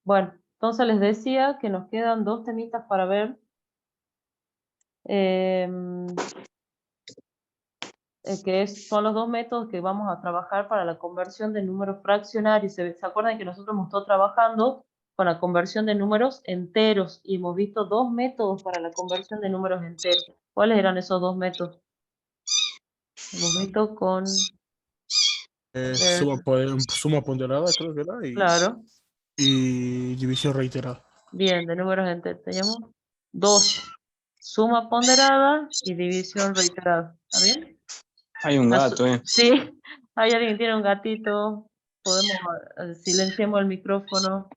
Bueno, entonces les decía que nos quedan dos temitas para ver. Son los dos métodos que vamos a trabajar para la conversión de números fraccionarios. ¿Se acuerdan que nosotros hemos estado trabajando con la conversión de números enteros y hemos visto dos métodos para la conversión de números enteros? ¿Cuáles eran esos dos métodos? Hemos visto con... Suma ponderada, creo que era, Claro, y división reiterada. bien, de números enteros. Teníamos dos, suma ponderada y división reiterada. ¿Está bien? Hay un gato, Sí, hay alguien que tiene un gatito. Podemos, silenciemos el micrófono.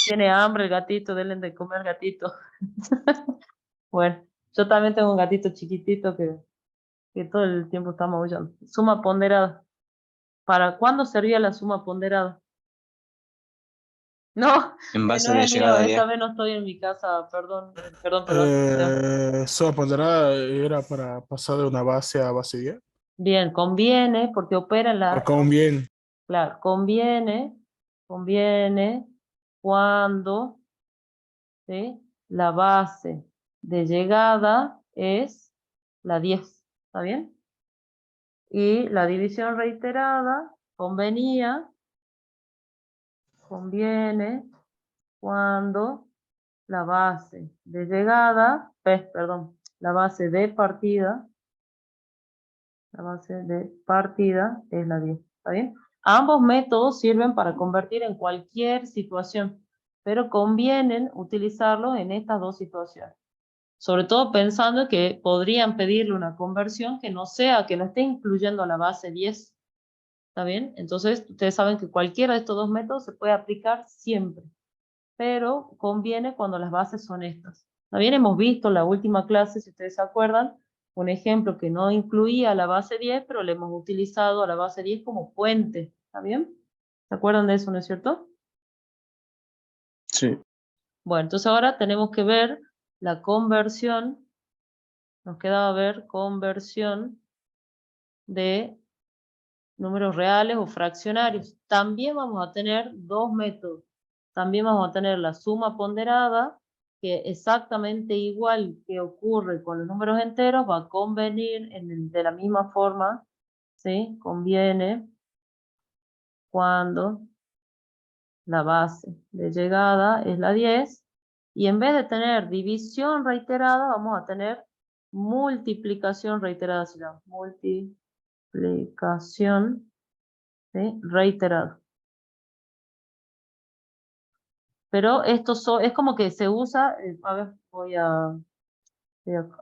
Tiene hambre el gatito, denle de comer gatito. Bueno, yo también tengo un gatito chiquitito que todo el tiempo está maullando. Suma ponderada. ¿Para cuándo servía la suma ponderada? No, en no base es de el mío, llegada esta 10. vez no estoy en mi casa, perdón. Leo. Suma ponderada era para pasar de una base a base 10. Bien, conviene, porque opera en O la... con bien. Claro, conviene cuando, ¿sí?, la base de llegada es la 10, ¿está bien? Y la división reiterada conviene cuando la base de llegada, la base de partida es la 10, ¿está bien? Ambos métodos sirven para convertir en cualquier situación, pero convienen utilizarlos en estas dos situaciones. Sobre todo pensando que podrían pedirle una conversión que no esté incluyendo la base 10. ¿Está bien? Entonces, ustedes saben que cualquiera de estos dos métodos se puede aplicar siempre, pero conviene cuando las bases son estas. ¿Está bien? Hemos visto en la última clase, si ustedes se acuerdan, un ejemplo que no incluía la base 10, pero le hemos utilizado a la base 10 como puente. ¿Está bien? ¿Se acuerdan de eso, no es cierto? Sí. Bueno, entonces ahora tenemos que ver la conversión. Nos quedaba ver conversión de números reales o fraccionarios. También vamos a tener dos métodos. También vamos a tener la suma ponderada, que exactamente igual que ocurre con los números enteros, va a convenir de la misma forma, ¿sí? Conviene cuando la base de llegada es la 10, y en vez de tener división reiterada, vamos a tener multiplicación reiterada, se llama multiplicación, ¿sí?, reiterada. Pero esto es como que se usa, a ver, voy a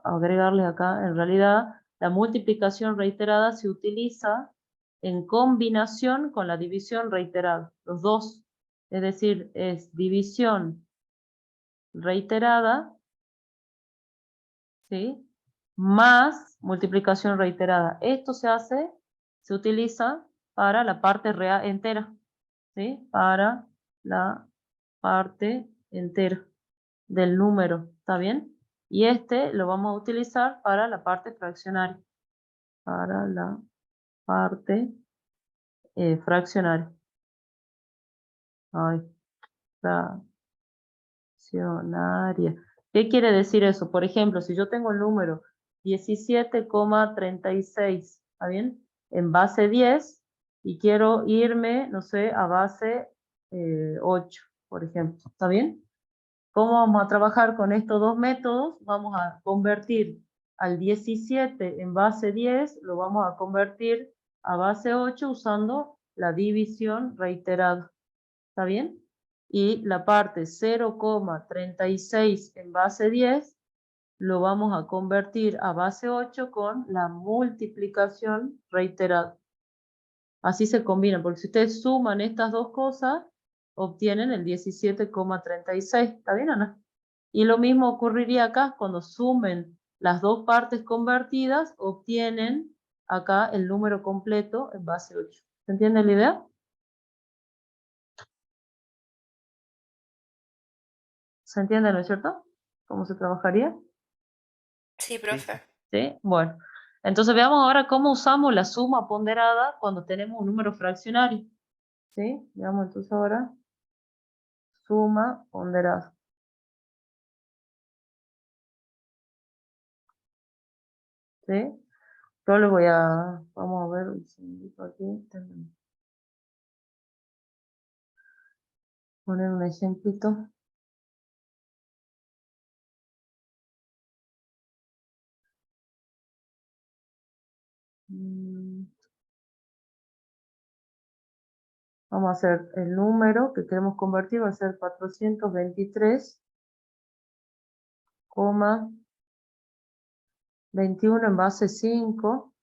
agregarles acá, en realidad la multiplicación reiterada se utiliza en combinación con la división reiterada, los dos, es decir, es división reiterada, ¿sí?, más multiplicación reiterada. Esto se utiliza para la parte real entera, ¿sí?, para la parte entera del número, ¿está bien? Y este lo vamos a utilizar para la parte fraccionaria, para la parte fraccionaria. Ay, fraccionaria. ¿Qué quiere decir eso? Por ejemplo, si yo tengo el número 17,36, ¿está bien?, en base 10, y quiero irme, no sé, a base 8, por ejemplo, ¿está bien? ¿Cómo vamos a trabajar con estos dos métodos? Vamos a convertir al 17 en base 10, lo vamos a convertir a base 8 usando la división reiterada. ¿Está bien? Y la parte 0,36 en base 10 lo vamos a convertir a base 8 con la multiplicación reiterada. Así se combinan, porque si ustedes suman estas dos cosas, obtienen el 17,36. ¿Está bien o no? Y lo mismo ocurriría acá, cuando sumen las dos partes convertidas, obtienen acá el número completo en base 8. ¿Se entiende la idea? ¿Se entiende, no es cierto? ¿Cómo se trabajaría? Sí, profe. ¿Sí? Bueno, entonces veamos ahora cómo usamos la suma ponderada cuando tenemos un número fraccionario. ¿Sí? Veamos entonces ahora. Suma ponderada. ¿Sí? Yo le voy a, vamos a ver un segundito aquí. Poner un ejemplito. Vamos a hacer el número que queremos convertir, va a ser 423,21 en base 5.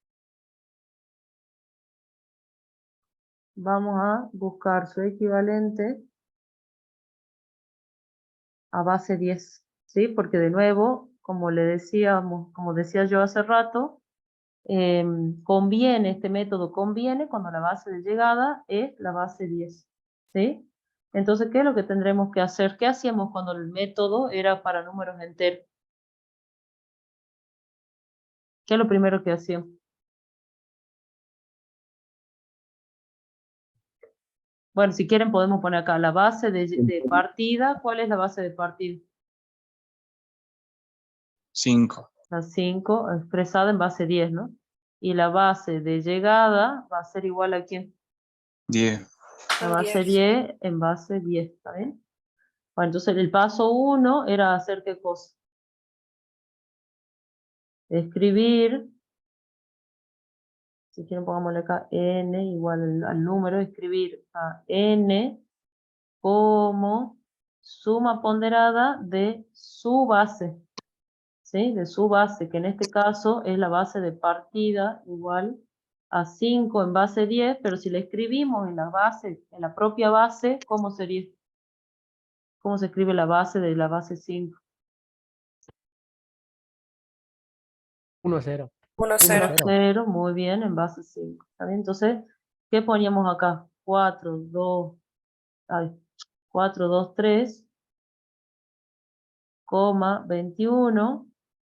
Vamos a buscar su equivalente a base 10, ¿sí? Porque de nuevo, como le decíamos, como decía yo hace rato, conviene, este método conviene cuando la base de llegada es la base 10, ¿sí? Entonces, ¿qué es lo que tendremos que hacer? ¿Qué hacíamos cuando el método era para números enteros? ¿Qué es lo primero que hacíamos? Bueno, si quieren podemos poner acá la base de partida. ¿Cuál es la base de partida? 5. La 5 expresada en base 10, ¿no? Y la base de llegada va a ser igual a ¿quién? 10. La Un base 10. 10 en base 10, ¿está bien? Bueno, entonces el paso 1 era hacer ¿qué cosa? Escribir, si quieren pongámosle acá n igual al número, escribir a n como suma ponderada de su base, ¿sí? De su base, que en este caso es la base de partida igual a 5 en base 10, pero si la escribimos en la base, en la propia base, ¿cómo sería? ¿Cómo se escribe la base de la base 5? 1-0. 1, 1, 0. 0, muy bien, en base 5. ¿Está bien? Entonces, ¿qué poníamos acá? 4, 2, 3, 21,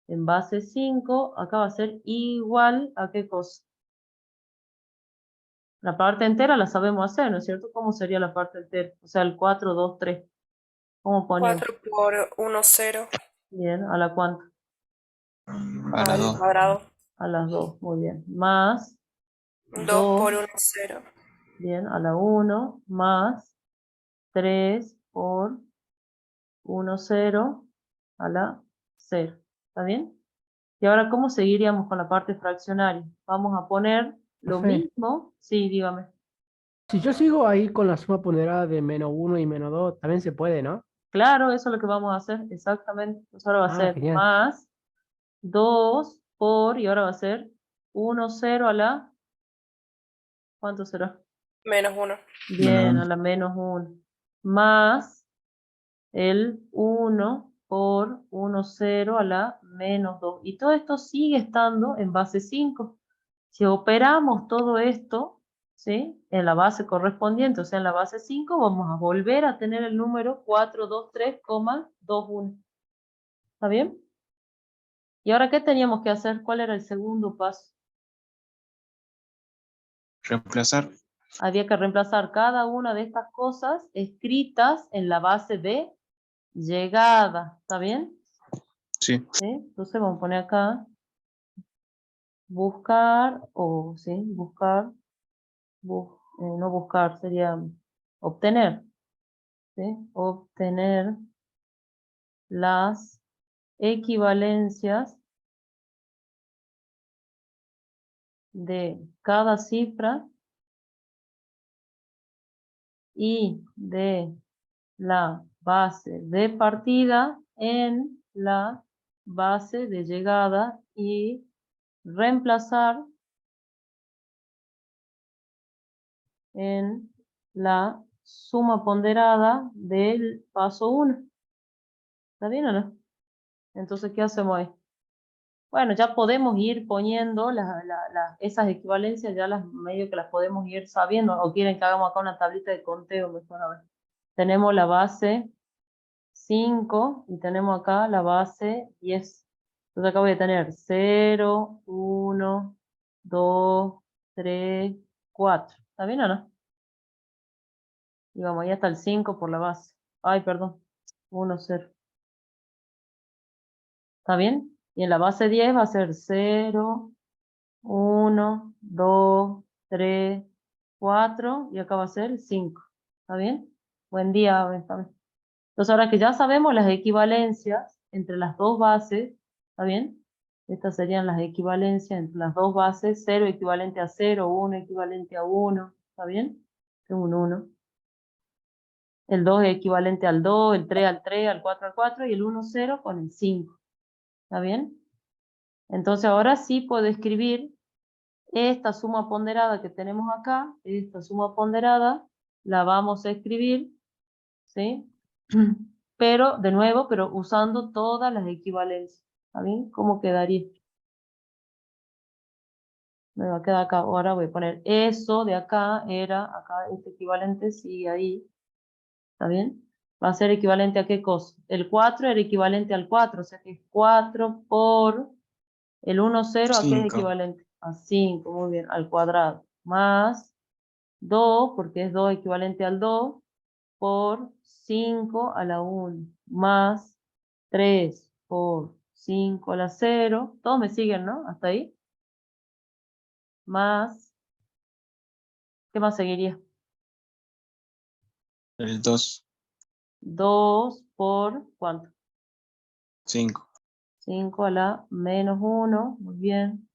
en base 5, acá va a ser igual a ¿qué cosa? La parte entera la sabemos hacer, ¿no es cierto? ¿Cómo sería la parte entera? O sea, el 4, 2, 3. ¿Cómo poníamos? 4 por 1, 0. Bien, ¿a la cuánto? A las Al 2. cuadrado. A las 2, muy bien. Más 2 por 2, 1, 0. bien, a la 1, más 3 por 1, 0, a la 0. ¿Está bien? Y ahora, ¿cómo seguiríamos con la parte fraccionaria? Vamos a poner lo Profe, mismo. Sí, dígame. si yo sigo ahí con la suma ponderada de -1 y -2, también se puede, ¿no? Claro, eso es lo que vamos a hacer, exactamente. Entonces ahora va a Ah, ser genial. más 2 por, y ahora va a ser 1, 0 a la, ¿cuánto será? Menos 1. Bien, a la menos 1. Más el 1 por 1, 0 a la menos 2. Y todo esto sigue estando en base 5. Si operamos todo esto, ¿sí? En la base correspondiente, o sea, en la base 5, vamos a volver a tener el número 423,21. ¿Está bien? ¿Y ahora qué teníamos que hacer? ¿Cuál era el segundo paso? Reemplazar. Había que reemplazar cada una de estas cosas escritas en la base de llegada. ¿Está bien? Sí. ¿Sí? Entonces vamos a poner acá buscar, o sí, buscar, no buscar, sería obtener, ¿sí? Obtener las equivalencias de cada cifra y de la base de partida en la base de llegada y reemplazar en la suma ponderada del paso 1. ¿Está bien o no? Entonces, ¿qué hacemos ahí? Bueno, ya podemos ir poniendo esas equivalencias, ya las medio que las podemos ir sabiendo, o quieren que hagamos acá una tablita de conteo, mejor a ver. Tenemos la base 5 y tenemos acá la base 10. Entonces acá voy a tener 0, 1, 2, 3, 4. ¿Está bien o no? Y vamos ahí hasta el 5 por la base. Ay, perdón. 1, 0. ¿Está bien? Y en la base 10 va a ser 0, 1, 2, 3, 4 y acá va a ser 5. ¿Está bien? Buen día, Benjamín. Entonces ahora que ya sabemos las equivalencias entre las dos bases, ¿está bien? Estas serían las equivalencias entre las dos bases, 0 equivalente a 0, 1 equivalente a 1, ¿está bien? Es un 1. El 2 es equivalente al 2, el 3 al 3, al 4 al 4 y el 1, 0 con el 5. ¿Está bien? Entonces ahora sí puedo escribir esta suma ponderada que tenemos acá, esta suma ponderada, la vamos a escribir, ¿sí? Pero, de nuevo, pero usando todas las equivalencias. ¿Está bien? ¿Cómo quedaría? Me va a quedar acá. Ahora voy a poner eso de acá, era, acá este equivalente sigue ahí. ¿Está bien? Va a ser equivalente a qué cosa. El 4 era equivalente al 4, o sea que es 4 por el 1, 0, ¿a qué es 5. equivalente? A 5, muy bien, al cuadrado. Más 2, porque es 2 equivalente al 2, por 5 a la 1, más 3 por 5 a la 0, todos me siguen, ¿no? Hasta ahí. Más, ¿qué más seguiría? El 2, 2 por, ¿cuánto? 5. 5 a la menos 1, muy bien.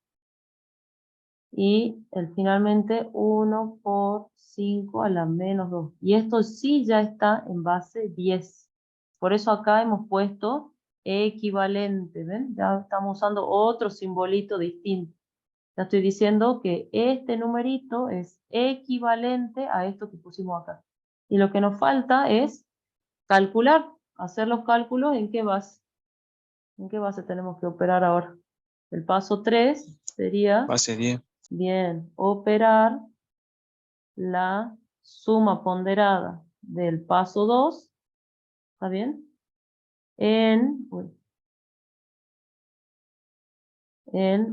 Y finalmente 1 por 5 a la menos 2. Y esto sí ya está en base 10. Por eso acá hemos puesto equivalente, ¿ven? Ya estamos usando otro simbolito distinto. Ya estoy diciendo que este numerito es equivalente a esto que pusimos acá. Y lo que nos falta es calcular, hacer los cálculos en qué base. ¿En qué base tenemos que operar ahora? El paso 3 sería, Base 10. bien, operar la suma ponderada del paso 2, ¿está bien? En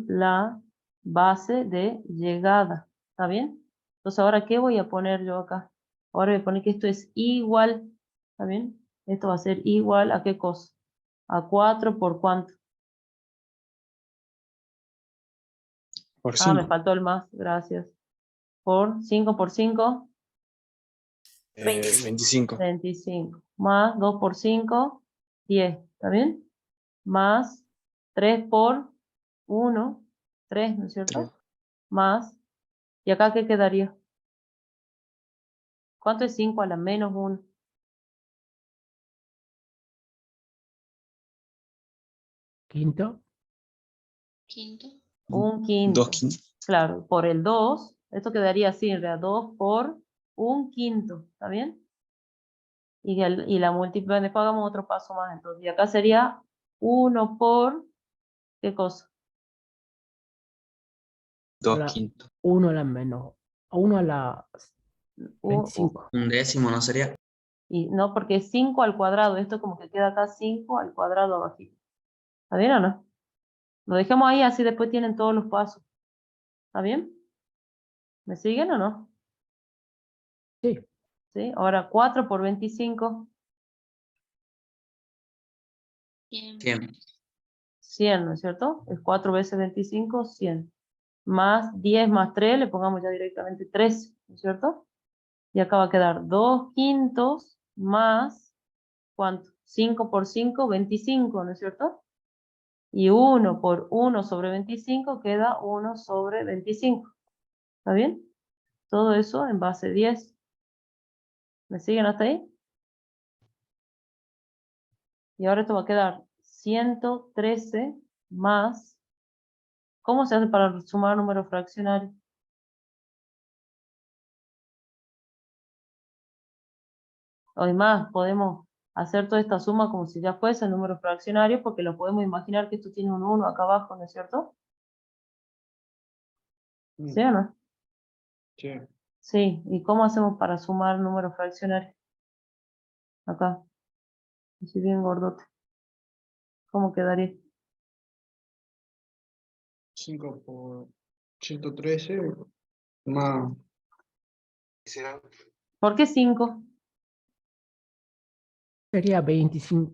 la base de llegada, ¿está bien? Entonces, ¿ahora qué voy a poner yo acá? Ahora voy a poner que esto es igual, ¿está bien? Esto va a ser igual a ¿qué cosa? A 4 por ¿cuánto? Por Ah, me 5. faltó el más, gracias. Por 5 por 5, 25. 25. Más 2 por 5, 10, ¿está bien? Más 3 por 1, 3, ¿no es 3. cierto? Más, ¿y acá qué quedaría? ¿Cuánto es 5 a la menos 1? Quinto. Un 2 quinto. quintos. Claro, por el 2, esto quedaría así, en realidad, 2 por un quinto, ¿está bien? Y la múltiple, después hagamos otro paso más, entonces, y acá sería 1 por, ¿qué cosa? 2 La, quintos. 1 a la menos. 1 a la U- u- 25. Un décimo, ¿no sería? y no, porque es 5 al cuadrado, esto como que queda acá 5 al cuadrado abajito. ¿Está bien o no? Lo dejamos ahí, así después tienen todos los pasos. ¿Está bien? ¿Me siguen o no? Sí. ¿Sí? Ahora 4 por 25, 100. 100, ¿no es cierto? Es 4 veces 25, 100. Más 10 más 3, le pongamos ya directamente 3, ¿no es cierto? Y acá va a quedar 2 quintos más, ¿cuánto? 5 por 5, 25, ¿no es cierto? Y 1 por 1 sobre 25 queda 1 sobre 25. ¿Está bien? Todo eso en base 10. ¿Me siguen hasta ahí? Y ahora esto va a quedar 113 más. ¿Cómo se hace para sumar números fraccionarios? Además, podemos hacer toda esta suma como si ya fuese el número fraccionario, porque lo podemos imaginar que esto tiene un 1 acá abajo, ¿no es cierto? ¿Sí o no? Sí. Sí. ¿Y cómo hacemos para sumar números fraccionarios? Acá. Así bien gordote. ¿Cómo quedaría? 5 por 113 más ¿Por qué 5? Sería 25.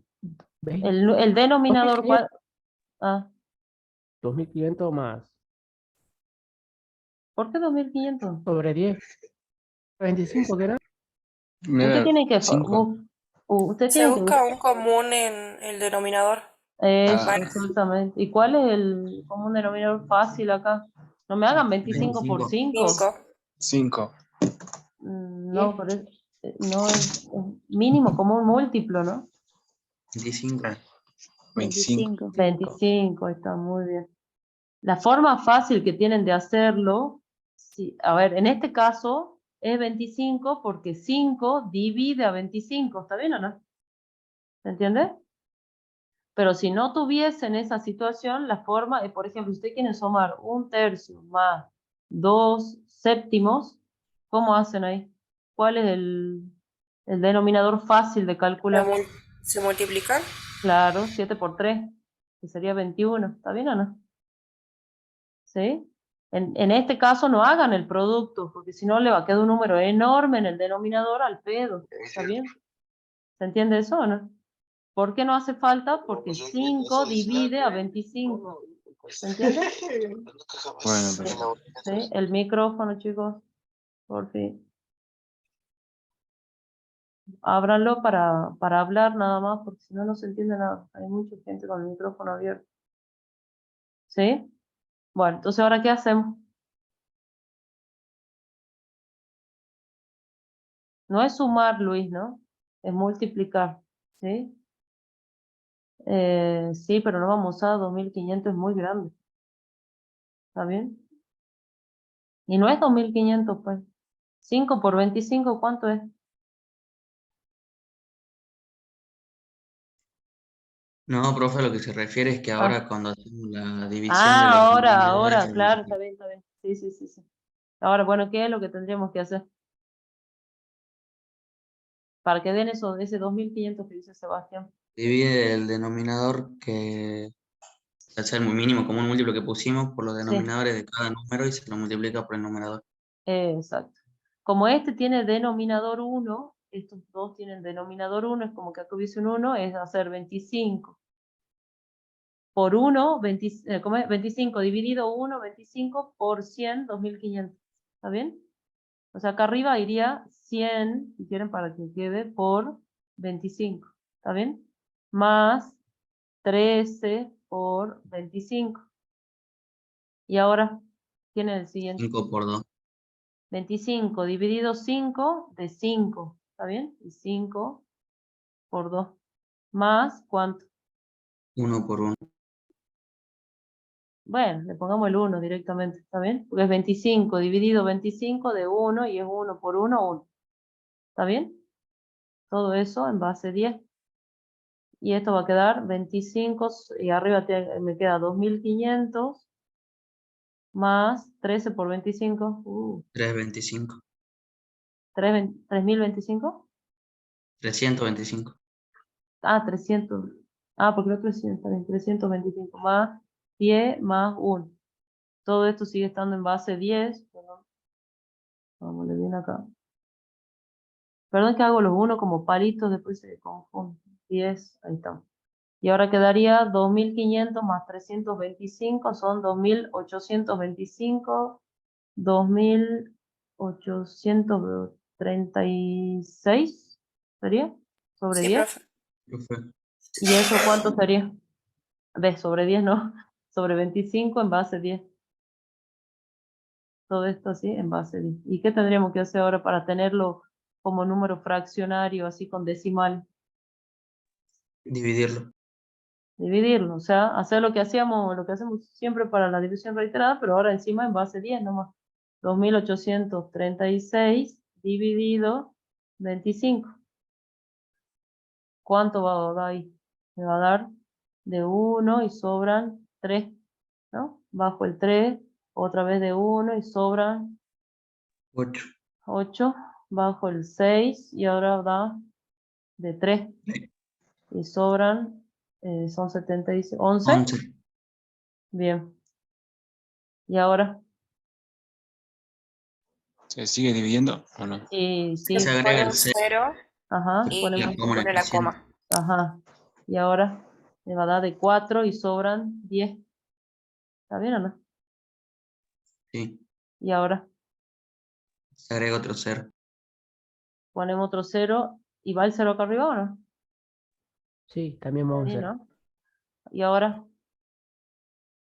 El denominador, 2500 ah, 2500 más ¿por qué 2500? sobre 10. 25, ¿qué era? Usted Mira, tiene que, 5. usted Se tiene que busca un común en el denominador. eso, Ah. exactamente. ¿Y cuál es el común denominador fácil acá? No me hagan 25 por 5. 5. 5. No, por eso, no es mínimo como un múltiplo, ¿no? 25. 25. 25, está muy bien. La forma fácil que tienen de hacerlo, a ver, en este caso es 25 porque 5 divide a 25, ¿está bien o no? ¿Se entiende? Pero si no tuviesen esa situación, la forma, por ejemplo, si usted quiere sumar 1/3 más 2/7, ¿cómo hacen ahí? ¿Cuál es el denominador fácil de calcular? ¿Se multiplican? Claro, 7 por 3, que sería 21, ¿está bien o no? ¿Sí? En este caso no hagan el producto, porque si no le va a quedar un número enorme en el denominador al pedo, ¿está bien? ¿Se entiende eso o no? ¿Por qué no hace falta? Porque 5 divide a 25. ¿Se entiende? Bueno, pero ¿Sí? El micrófono, chicos, por fin. Ábranlo para hablar nada más, porque si no, no se entiende nada. Hay mucha gente con el micrófono abierto. ¿Sí? Bueno, entonces, ¿ahora qué hacemos? No es sumar, Luis, ¿no? Es multiplicar, ¿sí? Sí, pero no vamos a usar 2500, es muy grande. ¿Está bien? Y no es 2500, pues. 5 por 25, ¿cuánto es? No, profe, lo que se refiere es que Ah, ahora cuando hacemos la división de los ahora, denominadores, claro, está bien, está bien. Sí, sí, sí, sí. Ahora, bueno, ¿qué es lo que tendríamos que hacer? Para que den ese 2500 que dice Sebastián. divide el denominador que es el mínimo común múltiplo que pusimos por los Sí, denominadores de cada número y se lo multiplica por el numerador. exacto. Como este tiene denominador 1, estos dos tienen denominador 1, es como que acá hubiese un 1, es hacer 25. Por 1, ¿cómo es? 25 dividido 1, 25 por 100, 2500. ¿Está bien? O sea, acá arriba iría 100, si quieren, para que quede por 25. ¿Está bien? Más 13 por 25. Y ahora, ¿quién es el siguiente? 5 por 2. 25 dividido 5 de 5. ¿Está bien? Y 5 por 2. Más, ¿cuánto? 1 por 1. Bueno, le pongamos el 1 directamente, ¿está bien? Porque es 25 dividido 25 de 1 y es 1 por 1, 1. ¿Está bien? Todo eso en base 10. Y esto va a quedar 25 y arriba me queda 2500 más 13 por 25. 325. 3025. 325. Ah, 300. Ah, porque el otro es 100, está bien, 325 más 10 más 1. Todo esto sigue estando en base 10. Perdón. Vámonos bien acá. Perdón que hago los 1 como palitos, después se confunden. 10, ahí estamos. Y ahora quedaría 2500 más 325, son 2825, 2836, ¿sería? ¿Sobre Sí, 10? profe. Profe, ¿Y eso cuánto sería? Sobre 10 no, sobre 25 en base 10. Todo esto así en base 10. ¿Y qué tendríamos que hacer ahora para tenerlo como número fraccionario, así con decimal? dividirlo. Dividirlo, o sea, hacer lo que hacemos siempre para la división reiterada, pero ahora encima en base 10 nomás. 2836 dividido 25. ¿Cuánto va a dar ahí? Me va a dar de 1 y sobran 3, ¿no? Bajo el 3, otra vez de 1 y sobran 8. 8, bajo el 6 y ahora da de 3 y sobran, son 76, 11. 11. Bien. Y ahora, ¿se sigue dividiendo o no? sí, Se sí, agrega el Pone un 0 0 ajá, y y la ponemos, coma en el pone la cociente. coma. Ajá. Y ahora me va a dar de 4 y sobran 10. ¿Está bien o no? Sí. Y ahora Se agrega otro 0. ponemos otro 0 y va el 0 acá arriba o no. Sí, también vamos a Ahí, hacer. ¿no? Y ahora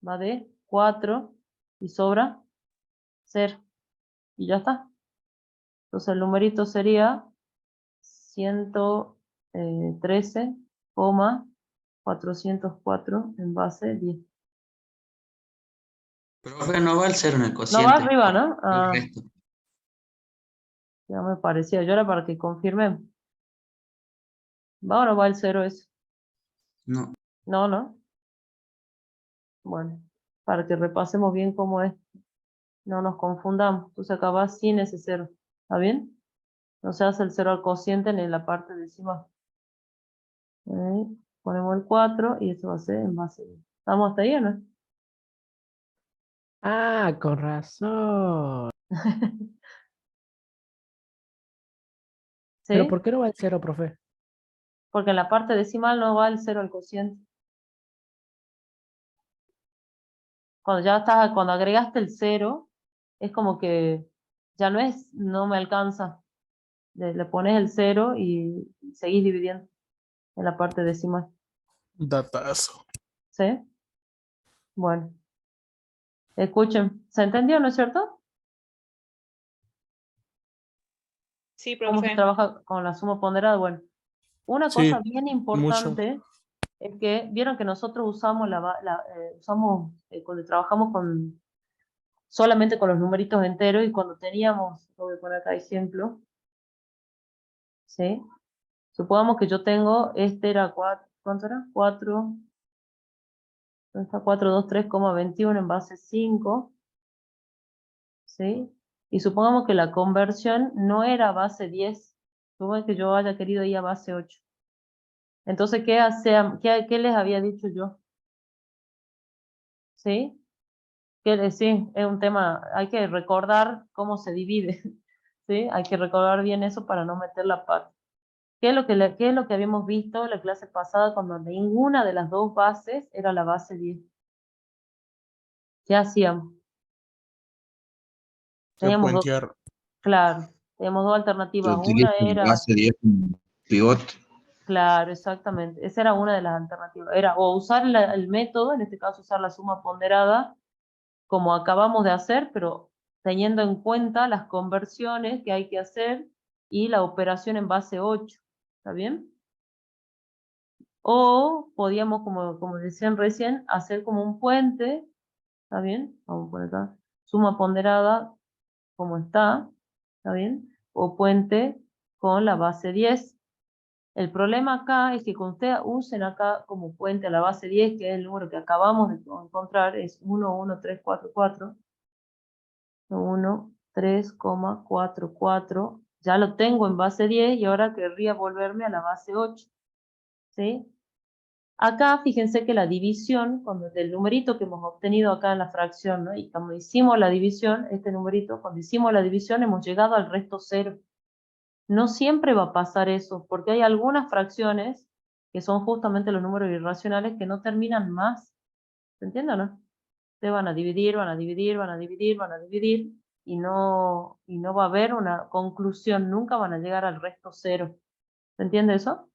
va de 4 y sobra 0. Y ya está. Entonces el numerito sería 113,404 en base 10. Profe, no va el 0 en el No va cociente. arriba, ¿no? El Ah, resto. ya me parecía. Yo era para que confirmemos. ¿Va o no va el 0 ese? No. No, no. Bueno, para que repasemos bien cómo es. No nos confundamos. Entonces acá va sin ese 0. ¿Está bien? No se hace el 0 al cociente ni en la parte decimal. Ponemos el 4 y eso va a ser en base 10. ¿Estamos hasta ahí o no? Ah, con razón. Pero ¿Sí? ¿por qué no va el 0, profe? Porque en la parte decimal no va el 0 al cociente. Cuando agregaste el 0, es como que ya no me alcanza. Le pones el 0 y seguís dividiendo en la parte decimal. Datazo. ¿Sí? Bueno, escuchen, ¿se entendió, no es cierto? Sí, ¿Cómo se profe. trabaja con la suma ponderada? Bueno, una Sí, cosa bien mucho. importante es que vieron que nosotros usamos cuando trabajamos solamente con los numeritos enteros y cuando teníamos, voy a poner acá ejemplo, ¿sí? Supongamos que yo tengo, este era 4, ¿cuánto era? 4, ¿dónde está? 423,21 en base 5, ¿sí? Y supongamos que la conversión no era base 10, supongamos que yo haya querido ir a base 8. Entonces, ¿qué les había dicho yo? ¿Sí? Sí, es un tema, hay que recordar cómo se divide, ¿sí? Hay que recordar bien eso para no meter la pata. ¿Qué es lo que habíamos visto en la clase pasada cuando ninguna de las dos bases era la base 10? ¿Qué hacíamos? Que Teníamos dos, puentear. claro, teníamos dos Se alternativas. utiliza Una el era, base 10 como pivote. claro, exactamente, esa era una de las alternativas. Era o usar el método, en este caso usar la suma ponderada, como acabamos de hacer, pero teniendo en cuenta las conversiones que hay que hacer y la operación en base 8. ¿Está bien? O podíamos, como decían recién, hacer como un puente. ¿Está bien? Vamos a poner acá. Suma ponderada como ¿está bien? O puente con la base 10. El problema acá es que cuando ustedes usen acá como puente a la base 10, que es el número que acabamos de encontrar, es 11344, 1,3,44, ya lo tengo en base 10 y ahora querría volverme a la base 8, ¿sí? Acá fíjense que la división, del numerito que hemos obtenido acá en la fracción, ¿no? Y cuando hicimos la división, este numerito, cuando hicimos la división hemos llegado al resto 0. No siempre va a pasar eso, porque hay algunas fracciones que son justamente los números irracionales que no terminan más. ¿Se entiende o no? Ustedes van a dividir, van a dividir, van a dividir, van a dividir, y no va a haber una conclusión, nunca van a llegar al resto 0. ¿Se entiende eso?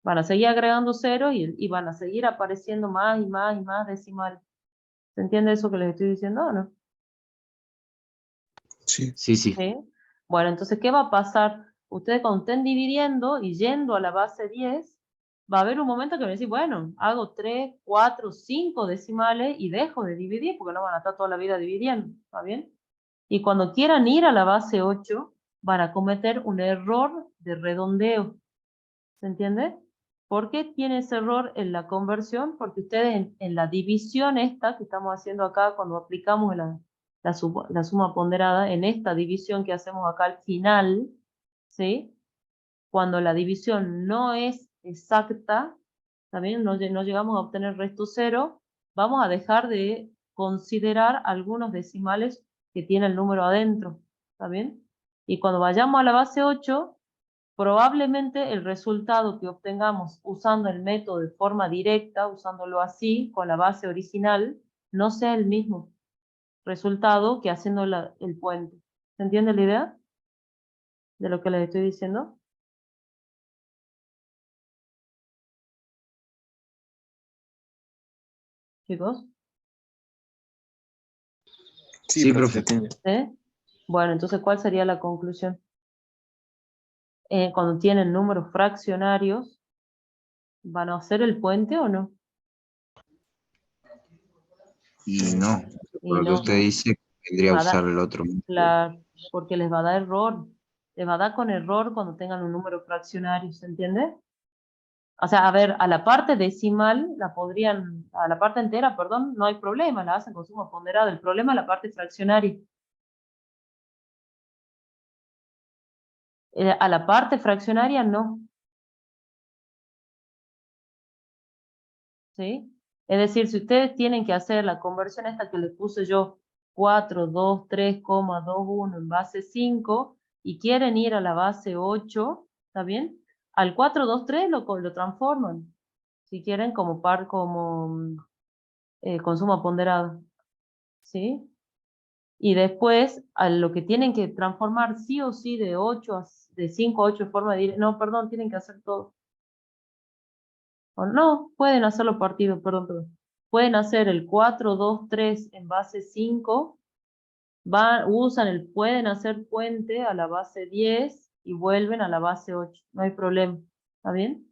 Van a seguir agregando 0 y van a seguir apareciendo más y más y más decimales. ¿Se entiende eso que les estoy diciendo o no? Sí. Sí, sí. ¿Sí? Bueno, entonces, ¿qué va a pasar? Ustedes cuando estén dividiendo y yendo a la base 10, va a haber un momento que me decís, bueno, hago 3, 4, 5 decimales y dejo de dividir porque no van a estar toda la vida dividiendo, ¿está bien? Y cuando quieran ir a la base 8, van a cometer un error de redondeo. ¿Se entiende? ¿Por qué tiene ese error en la conversión? Porque ustedes en la división esta que estamos haciendo acá, cuando aplicamos la suma ponderada, en esta división que hacemos acá al final, ¿sí? Cuando la división no es exacta, también no llegamos a obtener resto 0, vamos a dejar de considerar algunos decimales que tiene el número adentro, ¿está bien? Y cuando vayamos a la base 8, probablemente el resultado que obtengamos usando el método de forma directa, usándolo así, con la base original, no sea el mismo resultado que haciendo el puente. ¿Se entiende la idea de lo que les estoy diciendo? Chicos, Sí, profe. ¿sí? Bueno, entonces, ¿cuál sería la conclusión? Cuando tienen números fraccionarios, ¿van a hacer el puente o no? Y no, Y por lo que no, usted dice, vendría a va a usar dar, el otro método. claro, porque les va a dar error. Les va a dar con error cuando tengan un número fraccionario, ¿se entiende? O sea, a ver, a la parte decimal, a la parte entera, perdón, no hay problema, la hacen con suma ponderada. El problema es la parte fraccionaria. A la parte fraccionaria no, ¿sí? Es decir, si ustedes tienen que hacer la conversión esta que les puse yo, 4, 2, 3,21 en base 5, y quieren ir a la base 8, ¿está bien? Al 4, 2, 3 lo transforman, si quieren, con suma ponderada, ¿sí? Y después, a lo que tienen que transformar sí o sí de 5 a 8 de forma directa, no, perdón, tienen que hacer todo. O no, pueden hacerlo partido, perdón. Pueden hacer el 4, 2, 3 en base 5, pueden hacer puente a la base 10 y vuelven a la base 8, no hay problema, ¿está bien?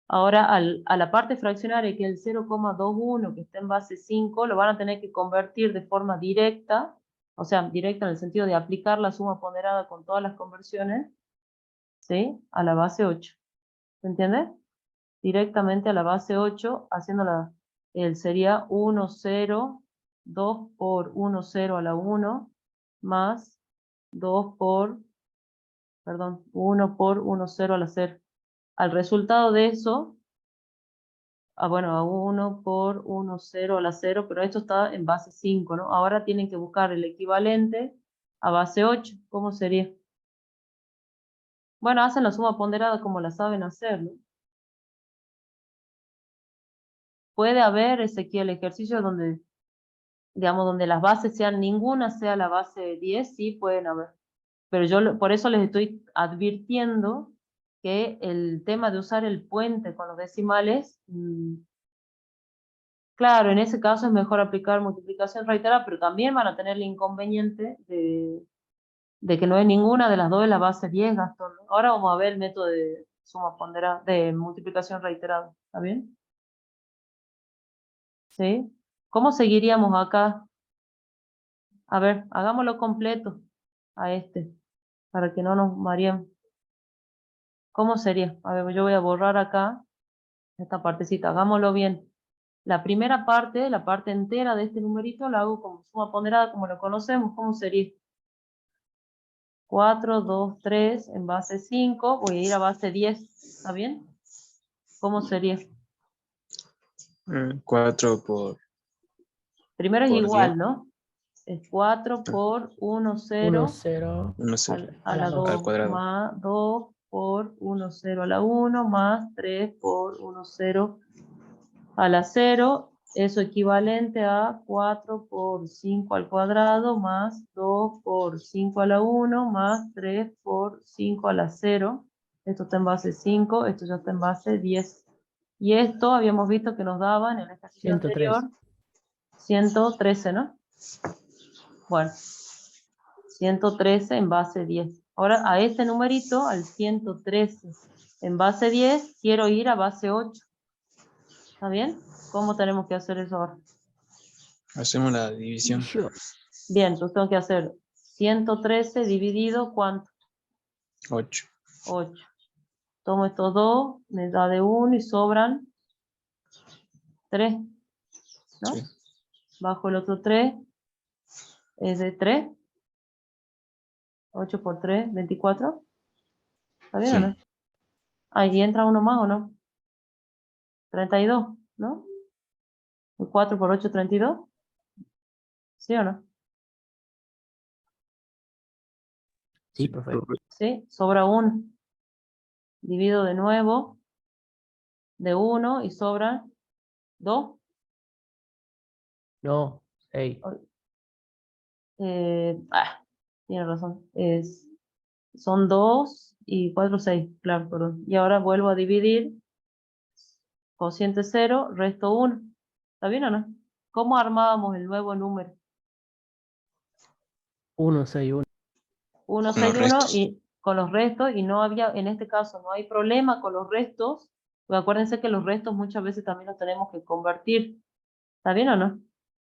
Ahora a la parte fraccionaria, que es el 0,21 que está en base 5, lo van a tener que convertir de forma directa, o sea, directa en el sentido de aplicar la suma ponderada con todas las conversiones, ¿sí? A la base 8, ¿se entiende? Directamente a la base 8, sería 1, 0, 2 por 1, 0 a la 1, más 1 por 1, 0 a la 0. Al resultado de eso, bueno, a 1 por 1, 0 a la 0, pero esto está en base 5, ¿no? Ahora tienen que buscar el equivalente a base 8. ¿Cómo sería? Bueno, hacen la suma ponderada como la saben hacer, ¿no? Puede haber, Ezequiel, ejercicios donde, digamos, donde las bases ninguna sea la base 10, sí pueden haber. Pero por eso les estoy advirtiendo que el tema de usar el puente con los decimales, claro, en ese caso es mejor aplicar multiplicación reiterada, pero también van a tener el inconveniente de que no hay ninguna de las dos de la base 10, Gastón, ¿no? Ahora vamos a ver el método de suma ponderada, de multiplicación reiterada, ¿está bien? ¿Sí? ¿Cómo seguiríamos acá? A ver, hagámoslo completo a para que no nos mareemos. ¿Cómo sería? A ver, yo voy a borrar acá esta partecita, hagámoslo bien. La primera parte, la parte entera de este numerito, la hago como suma ponderada, como lo conocemos. ¿Cómo sería? 4, 2, 3 en base 5, voy a ir a base 10, ¿está bien? ¿Cómo sería? 4 por Primero es 10. igual, ¿no? Es 4 por 1, 1, 0 0 1, 0 a la al 2, cuadrado. más 2 por 1, 0 a la 1, más 3 por 1, 0 a la 0, eso equivalente a 4 por 5 al cuadrado, más 2 por 5 a la 1, más 3 por 5 a la 0. Esto está en base 5, esto ya está en base 10. Y esto habíamos visto que nos daba en el ejercicio 103. anterior 113, ¿no? Bueno, 113 en base 10. Ahora a este numerito, al 113 en base 10, quiero ir a base 8. ¿Está bien? ¿Cómo tenemos que hacer eso ahora? Hacemos la división. Bien, entonces tengo que hacer 113 dividido, ¿cuánto? 8. 8. Tomo estos dos, me da de 1 y sobran 3, ¿no? Sí. Bajo el otro 3, es de 3. 8 por 3, 24. ¿Está bien o no? Sí. Ahí entra uno más o no. 32, ¿no? El 4 por 8, 32. ¿Sí o no? Sí, profe. Sí, sobra 1. Divido de nuevo de 1 y sobran 2. No, 6. Tiene razón. Son 2 y 4, 6. Claro, perdón. Y ahora vuelvo a dividir. Cociente 0, resto 1. ¿Está bien o no? ¿Cómo armábamos el nuevo número? 1, 6, 1. 1, Con 6, los 1 restos. y con los restos, y no había, en este caso, no hay problema con los restos, porque acuérdense que los restos muchas veces también los tenemos que convertir. ¿Está bien o no?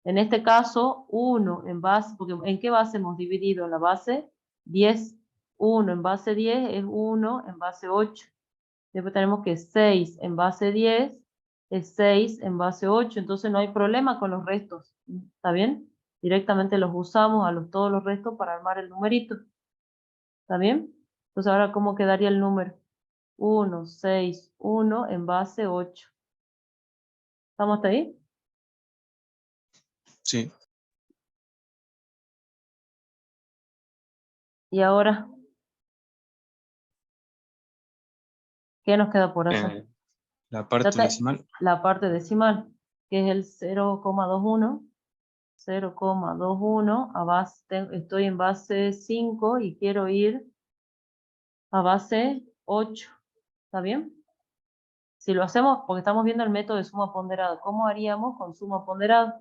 En este caso, 1 en base, porque ¿en qué base hemos dividido? En la base 10. 1 en base 10 es 1 en base 8. Después tenemos que 6 en base 10 es 6 en base 8, entonces no hay problema con los restos. ¿Está bien? Directamente los usamos a todos los restos para armar el numerito. ¿Está bien? Entonces ahora, ¿cómo quedaría el número? 1, 6, 1 en base 8. ¿Estamos hasta ahí? Sí. Y ahora, ¿qué nos queda por hacer? La parte Ya decimal. la parte decimal, que es el 0,21. 0,21 a base, estoy en base 5 y quiero ir a base 8. ¿Está bien? Si lo hacemos, porque estamos viendo el método de suma ponderada, ¿cómo haríamos con suma ponderada?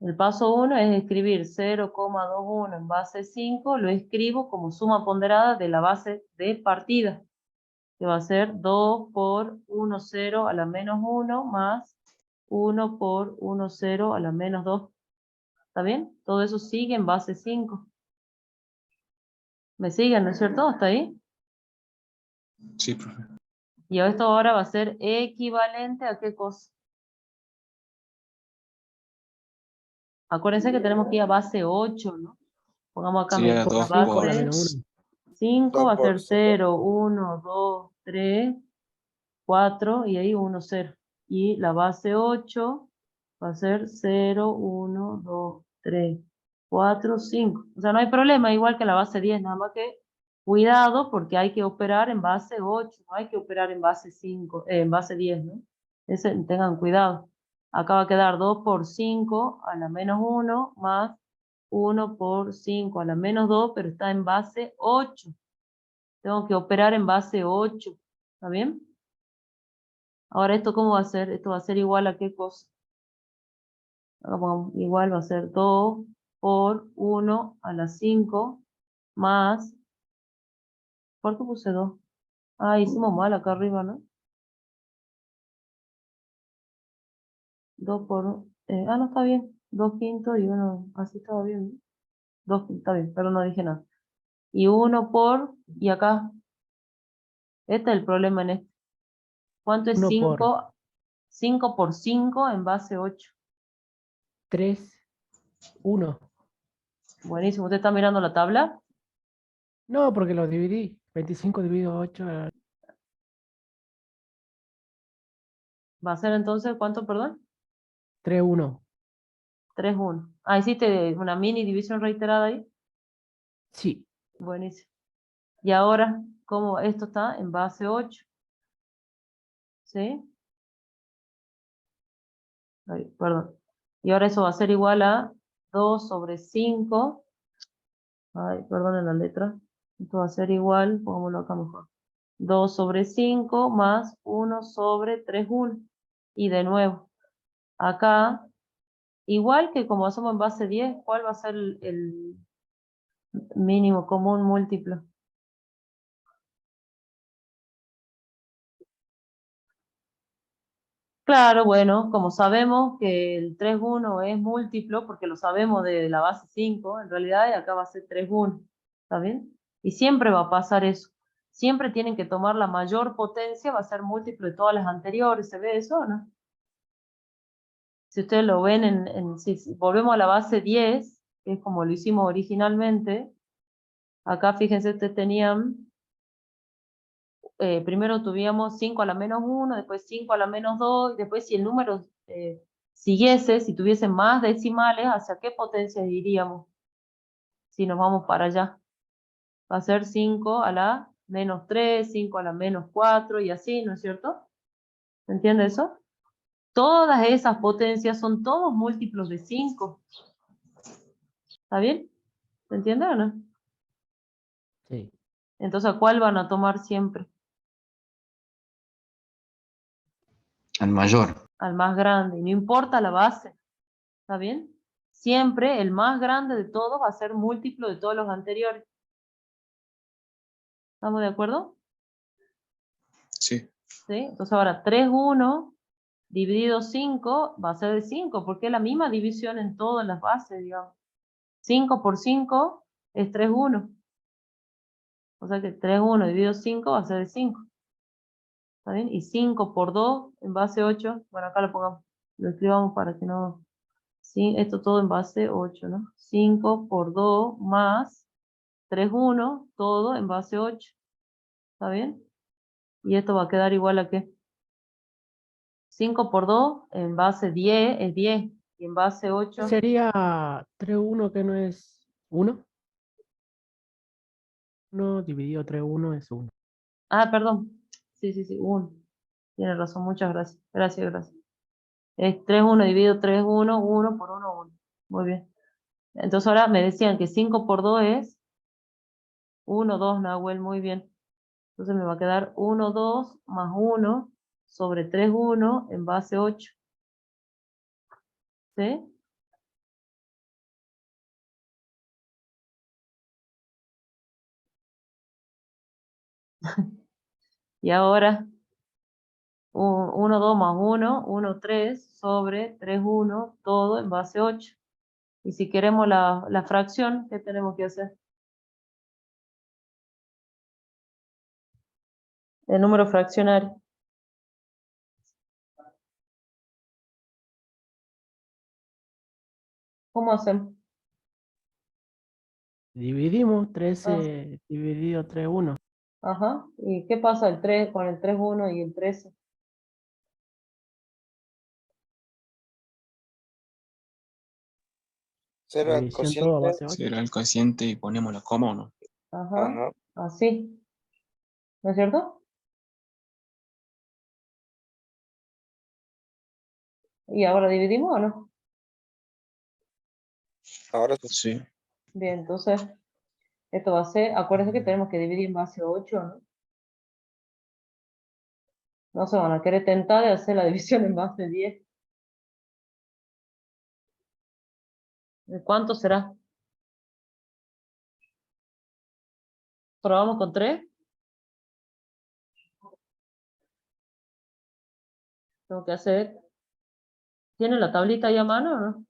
El paso 1 es escribir 0,21 en base 5, lo escribo como suma ponderada de la base de partida, que va a ser 2 por 1, 0 a la menos 1 más 1 por 1, 0 a la menos 2. ¿Está bien? Todo eso sigue en base 5. ¿Me siguen, no es cierto? ¿Hasta ahí? Sí, profe. Y esto ahora va a ser equivalente a ¿qué cosa? Acuérdense que tenemos que ir a base 8, ¿no? Pongamos acá, Sería miren, la 2 5 a la por... base menos 1. 5 va a ser 2 por 0, 1, 2, 3, 4 y ahí 1, 0. Y la base 8 va a ser 0, 1, 2, 3, 4, 5. O sea, no hay problema, igual que la base 10, nada más que cuidado porque hay que operar en base 8, no hay que operar en base 5, en base 10, ¿no? Tengan cuidado. Acá va a quedar 2 por 5 a la menos 1 más 1 por 5 a la menos 2, pero está en base 8. Tengo que operar en base 8. ¿Está bien? Ahora, ¿esto cómo va a ser? Esto va a ser igual a ¿qué cosa? Igual va a ser 2 por 1 a la 5 más... ¿Por qué puse 2? Ah, hicimos mal acá arriba, ¿no? 2 por... no está bien. 2 quintos y 1... Así estaba bien, ¿no? 2, está bien, pero no dije nada. Y 1 por... Y acá... Este es el problema en este. ¿Cuánto es 1 por 5? 5 por 5 en base 8. 3, 1. Buenísimo. ¿Usted está mirando la tabla? No, porque lo dividí. 25 dividido 8. Va a ser entonces, ¿cuánto, perdón? 3, 1. 3, 1. Ah, hiciste una mini división reiterada ahí. Sí. Buenísimo. Y ahora, ¿cómo esto está en base 8? ¿Sí? Ay, perdón. Y ahora eso va a ser igual a 2 sobre 5. Ay, perdón la letra. Esto va a ser igual, pongámoslo acá mejor. 2 sobre 5 más 1 sobre 3, 1. Y de nuevo, acá, igual que como hacemos en base 10, ¿cuál va a ser el mínimo común múltiplo? Claro, bueno, como sabemos que el 3,1 es múltiplo, porque lo sabemos de la base 5, en realidad acá va a ser 3,1, ¿está bien? Y siempre va a pasar eso. Siempre tienen que tomar la mayor potencia, va a ser múltiplo de todas las anteriores, ¿se ve eso o no? Si ustedes lo ven, si volvemos a la base 10, que es como lo hicimos originalmente, acá fíjense, ustedes tenían... primero tuvimos 5 a la menos 1, después 5 a la menos 2, y después si el número siguiese, si tuviese más decimales, ¿hacia qué potencia iríamos? Si nos vamos para allá. va a ser 5 a la menos 3, 5 a la menos 4 y así, ¿no es cierto? ¿Se entiende eso? Todas esas potencias son todos múltiplos de 5. ¿Está bien? ¿Se entiende o no? Sí. Entonces, ¿a cuál van a tomar siempre? Al mayor. Al más grande. Y no importa la base. ¿Está bien? Siempre el más grande de todos va a ser múltiplo de todos los anteriores. ¿Estamos de acuerdo? Sí. ¿Sí? Entonces ahora 3,1 dividido 5 va a ser de 5, porque es la misma división en todas las bases, digamos. 5 por 5 es 3,1. O sea que 3,1 dividido 5 va a ser de 5. ¿Está bien? Y 5 por 2 en base 8. Bueno, acá lo pongamos. Lo escribamos para que no... Sí, esto todo en base 8, ¿no? 5 por 2 más 3,1, todo en base 8. ¿Está bien? Y esto va a quedar igual a ¿qué? 5 por 2 en base 10 es 10. Y en base 8... Sería 3,1 que no es 1. 1 dividido 3,1 es 1. Ah, perdón. Sí, 1. Tiene razón, muchas gracias. Gracias. Es 3,1 dividido 3,1, 1 por 1, 1. Muy bien. Entonces ahora me decían que 5 por 2 es 1, 2, Nahuel, muy bien. Entonces me va a quedar 1, 2 más 1 sobre 3,1 en base 8. ¿Sí? Y ahora 1, 2 más 1, 1, 3 sobre 3,1, todo en base 8. Y si queremos la fracción, ¿qué tenemos que hacer? El número fraccionario. ¿Cómo hacemos? Dividimos Ah, 13 dividido 3,1. ajá. ¿Y qué pasa el 3 con el 3,1 y el 13? Cero al División todo a cociente. base 8. Será el cociente y ponemos la coma o no. Ajá. Ajá. Así. ¿No es cierto? ¿Y ahora dividimos o no? Ahora sí. Sí. Bien, entonces, esto va a ser, acuérdense que tenemos que dividir en base 8, ¿no? No se van a querer tentar de hacer la división en base 10. ¿De cuánto será? ¿Probamos con 3? Tengo que hacer... ¿Tiene la tablita ahí a mano o no?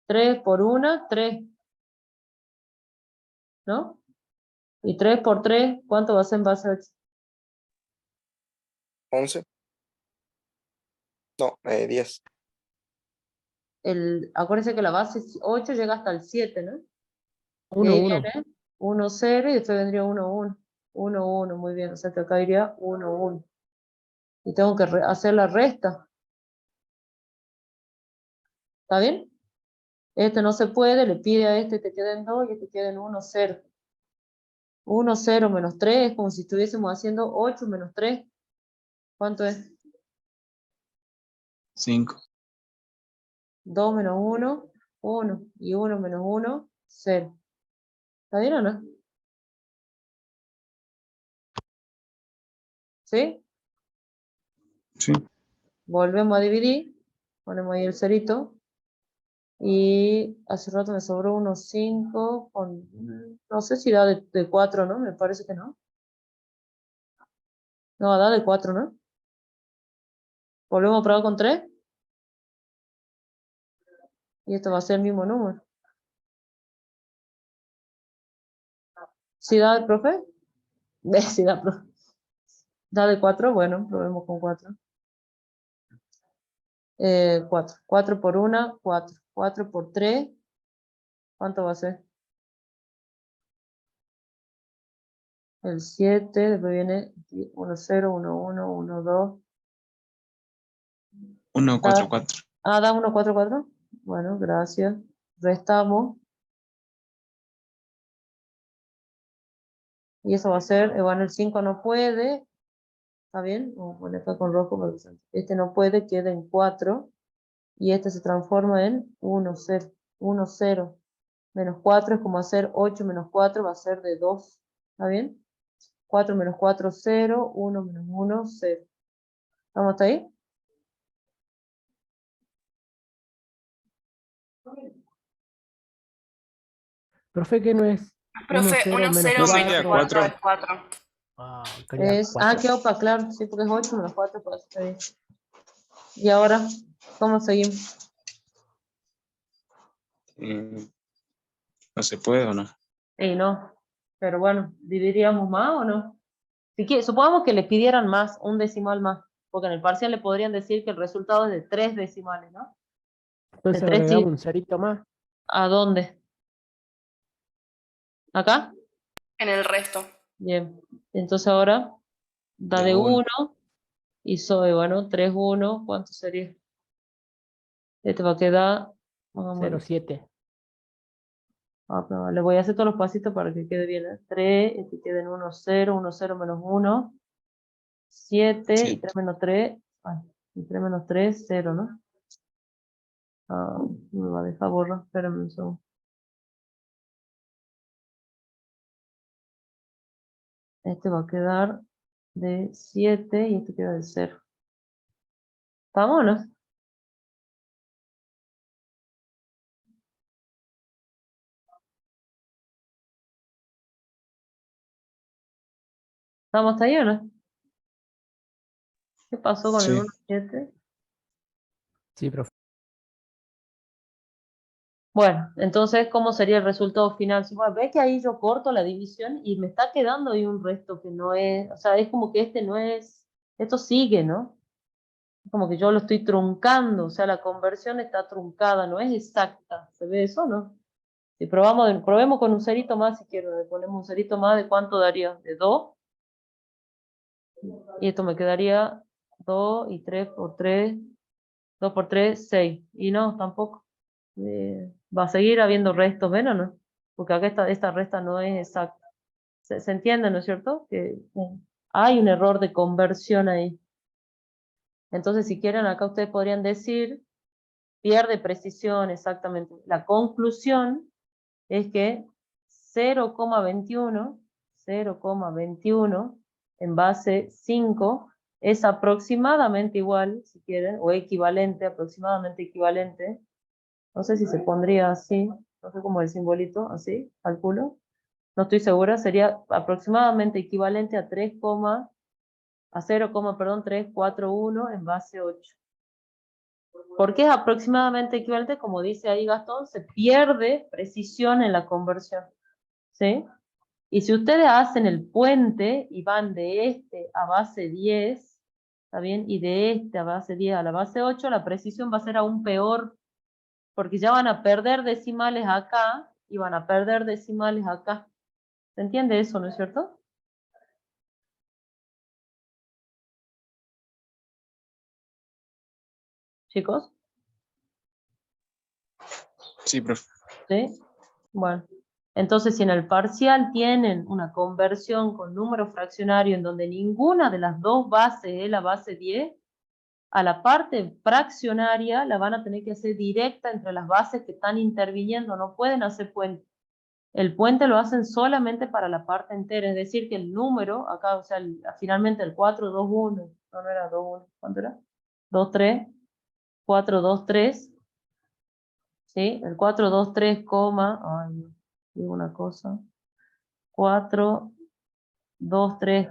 3 por 1, 3. ¿No? Y 3 por 3, ¿cuánto va a ser en base 8? 11. No, 10. Acuérdense que la base 8 llega hasta el 7, ¿no? Y 1, ahí 1. viene 1, 0 y después vendría 1, 1. 1, 1, muy bien. O sea que acá iría 1, 1. Y tengo que hacer la resta. ¿Está bien? Este no se puede, le pide a este que queden 2 y este queden 1, 0. 1, 0 menos 3 es como si estuviésemos haciendo 8 menos 3. ¿Cuánto es? 5. 2 menos 1, 1. Y 1 menos 1, 0. ¿Está bien o no? ¿Sí? Sí. Volvemos a dividir. Ponemos ahí el cerito. Y hace rato me sobró unos 5 con... No sé si da de 4, ¿no? Me parece que no. No, da de 4, ¿no? Volvemos a probar con 3. Y esto va a ser el mismo número. ¿Sí da el profe? Sí da, profe. Da de 4, bueno, probemos con 4. 4. 4 por 1, 4. 4 por 3, ¿cuánto va a ser? El 7, después viene 1, 0, 1, 1, 1, 2. 1, 4, 4. Da 1, 4, 4. Bueno, gracias. Restamos. Y eso va a ser, bueno, el 5 no puede, ¿está bien? Vamos a poner acá con rojo, porque este no puede, queda en 4, y este se transforma en 1, 0, 1, 0. Menos 4 es como hacer 8 menos 4, va a ser de 2, ¿está bien? 4 menos 4, 0, 1 menos 1, 0. ¿Estamos hasta ahí? Profe, que no es 1, Profe, 0 1, menos 0 No menos sería 4. 4 4. es 4. Quería Es, 4. quedó para claro, sí, porque es 8 menos 4, pues está bien. Y ahora, ¿cómo seguimos? No se puede o no. Y no, pero bueno, ¿dividiríamos más o no? Supongamos que le pidieran más, un decimal más, porque en el parcial le podrían decir que el resultado es de 3 decimales, ¿no? De Entonces 3 agregamos un cerito más. ¿A dónde? ¿Acá? En el resto. Bien. Entonces ahora da De de uno. 1 y soy, bueno, 3, 1, ¿cuánto sería? Este va a quedar, vamos a ver, 0,7. pero le voy a hacer todos los pasitos para que quede bien, ¿eh? 3, este queda en 1, 0, 1, 0 menos 1, 7 y 3 7. menos 3, y 3 menos 3, 0, ¿no? Me va a dejar borrar, espérame un segundo. Este va a quedar de 7 y este queda de 0. ¿Vámonos? ¿Estamos hasta ahí o no? ¿Qué pasó con el Sí. 1, 7? Sí, profe. Bueno, entonces, ¿cómo sería el resultado final? Si, bueno, ve que ahí yo corto la división y me está quedando ahí un resto que no es, o sea, es como que este no es, esto sigue, ¿no? Es como que yo lo estoy truncando, o sea, la conversión está truncada, no es exacta. ¿Se ve eso, no? Si probemos con un cerito más, si quiero, le ponemos un cerito más, ¿de cuánto daría? De 2. Y esto me quedaría 2 y 3 por 3, 2 por 3, 6. Y no, tampoco. Va a seguir habiendo restos, ¿ven o no? Porque acá esta resta no es exacta. ¿Se entiende, no es cierto? Que hay un error de conversión ahí. Entonces, si quieren, acá ustedes podrían decir, pierde precisión, exactamente. La conclusión es que 0,21 en base 5 es aproximadamente igual, si quieren, o equivalente, aproximadamente equivalente. No sé si se pondría así, no sé cómo el simbolito, así, calculo. No estoy segura, sería aproximadamente equivalente a 3,41 en base 8. ¿Por qué es aproximadamente equivalente? Como dice ahí Gastón, se pierde precisión en la conversión, ¿sí? Y si ustedes hacen el puente y van de este a base 10, ¿está bien? Y de este a base 10 a la base 8, la precisión va a ser aún peor, porque ya van a perder decimales acá y van a perder decimales acá. ¿Se entiende eso, no es cierto? Chicos, Sí, profe. ¿sí? Bueno, entonces si en el parcial tienen una conversión con número fraccionario en donde ninguna de las dos bases es la base 10, a la parte fraccionaria la van a tener que hacer directa entre las bases que están interviniendo, no pueden hacer puente. El puente lo hacen solamente para la parte entera, es decir, que el número, acá, o sea, finalmente el 4, 2, 1, no era 2, 1, ¿cuánto era? 2, 3, 4, 2, 3, ¿sí? El 4, 2, 3, ay, digo una cosa, 4, 2, 3,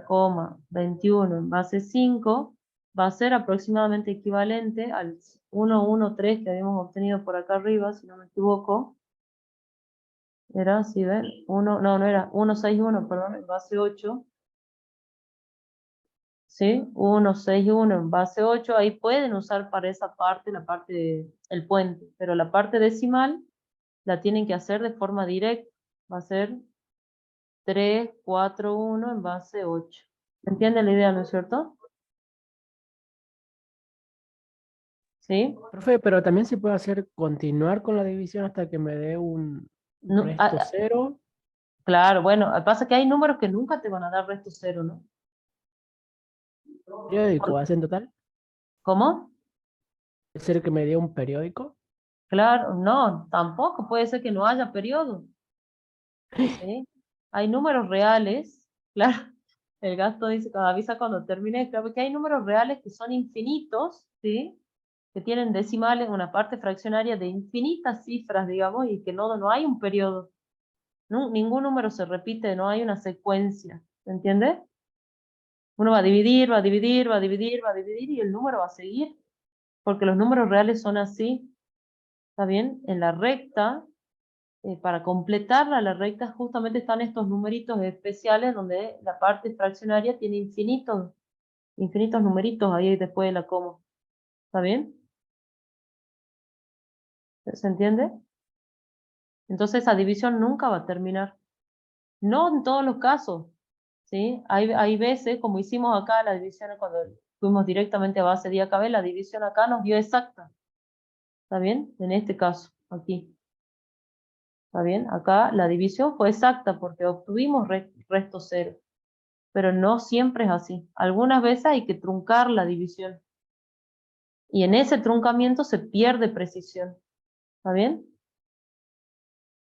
21 en base 5, va a ser aproximadamente equivalente al 1, 1, 3 que habíamos obtenido por acá arriba, si no me equivoco. Era, si ven, 1, no era, 1, 6, 1, perdón, en base 8. ¿Sí? 1, 6, 1 en base 8, ahí pueden usar para esa parte, la parte del puente, pero la parte decimal la tienen que hacer de forma directa, va a ser 3, 4, 1 en base 8. ¿Entienden la idea, no es cierto? ¿Sí? Profe, pero también se puede hacer continuar con la división hasta que me dé un No, resto 0. Claro, bueno, pasa que hay números que nunca te van a dar resto cero, ¿no? ¿Periódico hace en total? ¿Cómo? ¿Es el que me dio un periódico? Claro, no, tampoco puede ser que no haya periodo, ¿sí? Hay números reales, claro, el gasto dice, avisa cuando termine, claro, que hay números reales que son infinitos, ¿sí? Que tienen decimales, una parte fraccionaria de infinitas cifras, digamos, y que no hay un periodo. Ningún número se repite, no hay una secuencia, ¿se entiende? Uno va a dividir, va a dividir, va a dividir, va a dividir, y el número va a seguir, porque los números reales son así, ¿está bien? En la recta, para completarla, la recta justamente están estos numeritos especiales donde la parte fraccionaria tiene infinitos, infinitos numeritos ahí después de la coma. ¿Está bien? ¿Se entiende? Entonces esa división nunca va a terminar. No en todos los casos, ¿sí? Hay veces, como hicimos acá la división cuando fuimos directamente a base de AKB, la división acá nos dio exacta. ¿Está bien? En este caso, aquí. ¿Está bien? Acá la división fue exacta porque obtuvimos resto cero. Pero no siempre es así. Algunas veces hay que truncar la división. Y en ese truncamiento se pierde precisión. ¿Está bien?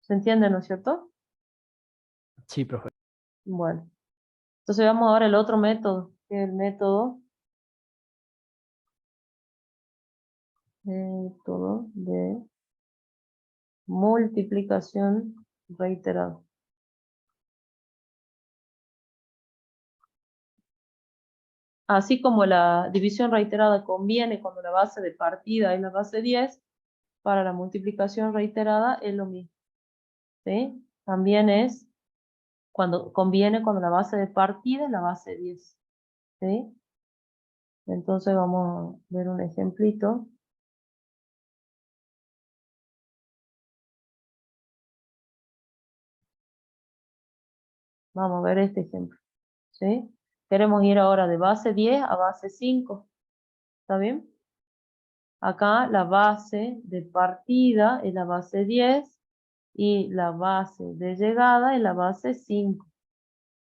¿Se entiende, no es cierto? Sí, profe. Bueno. Entonces veamos ahora el otro método, que es el método de multiplicación reiterada. Así como la división reiterada conviene cuando la base de partida es la base 10, para la multiplicación reiterada es lo mismo. ¿Sí? También es conviene cuando la base de partida es la base 10. ¿Sí? Entonces vamos a ver un ejemplito. Vamos a ver este ejemplo. ¿Sí? Queremos ir ahora de base 10 a base 5. ¿Está bien? Acá la base de partida es la base 10 y la base de llegada es la base 5.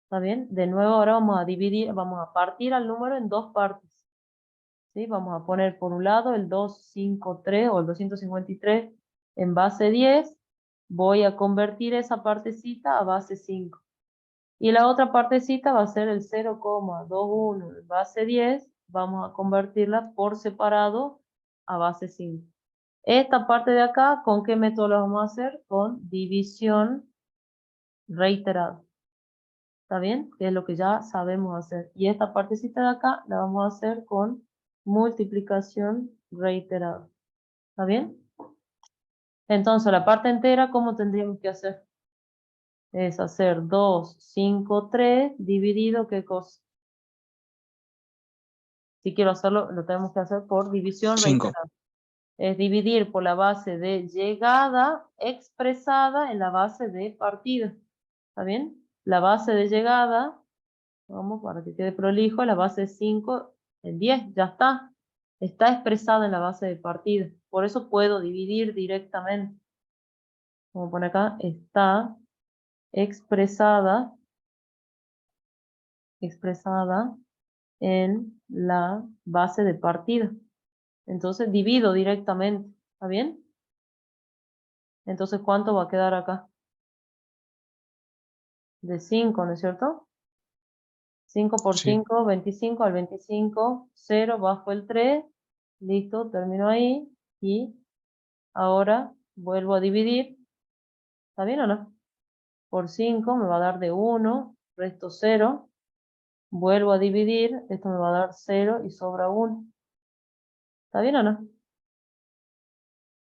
¿Está bien? De nuevo ahora vamos a dividir, vamos a partir al número en dos partes. ¿Sí? Vamos a poner por un lado el 253 o el 253 en base 10. Voy a convertir esa partecita a base 5. Y la otra partecita va a ser el 0,21 en base 10. Vamos a convertirla por separado a base 5. Esta parte de acá, ¿con qué método la vamos a hacer? Con división reiterada. ¿Está bien? Que es lo que ya sabemos hacer. Y esta partecita de acá la vamos a hacer con multiplicación reiterada. ¿Está bien? Entonces, la parte entera, ¿cómo tendríamos que hacer? Es hacer 2, 5, 3 dividido, ¿qué cosa? Si quiero hacerlo, lo tenemos que hacer por división 5. reiterada. Es dividir por la base de llegada expresada en la base de partida. ¿Está bien? La base de llegada, vamos para que quede prolijo, la base 5 en 10, ya está. Está expresada en la base de partida. Por eso puedo dividir directamente. Como pone acá, está expresada en la base de partida. Entonces divido directamente. ¿Está bien? Entonces, ¿cuánto va a quedar acá? De 5, ¿no es cierto? 5 por Sí. 5, 25, al 25, 0, bajo el 3, listo, termino ahí, y ahora vuelvo a dividir, ¿está bien o no? Por 5 me va a dar de 1, resto 0, vuelvo a dividir, esto me va a dar 0 y sobra 1, ¿está bien o no?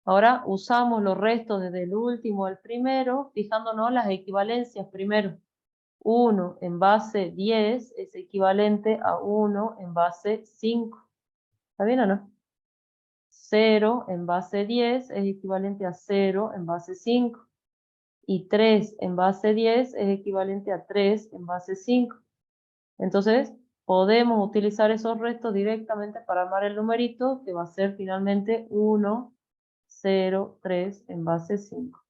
Ahora usamos los restos desde el último al primero, fijándonos las equivalencias primero. 1 en base 10 es equivalente a 1 en base 5. ¿Está bien o no? 0 en base 10 es equivalente a 0 en base 5. Y 3 en base 10 es equivalente a 3 en base 5. Entonces, podemos utilizar esos restos directamente para armar el numerito, que va a ser finalmente 1, 0, 3 en base 5.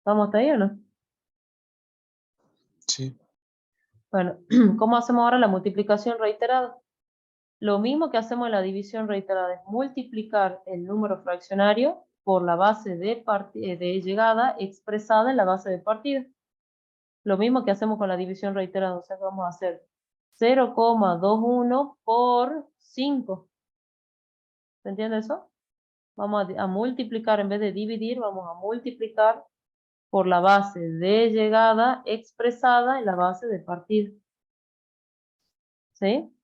¿Vamos hasta ahí o no? Sí. Bueno, ¿cómo hacemos ahora la multiplicación reiterada? Lo mismo que hacemos en la división reiterada, es multiplicar el número fraccionario por la base de llegada expresada en la base de partida. Lo mismo que hacemos con la división reiterada, o sea que vamos a hacer 0,21 por 5. ¿Se entiende eso? Vamos a multiplicar, en vez de dividir, vamos a multiplicar por la base de llegada expresada en la base de partida. ¿Sí?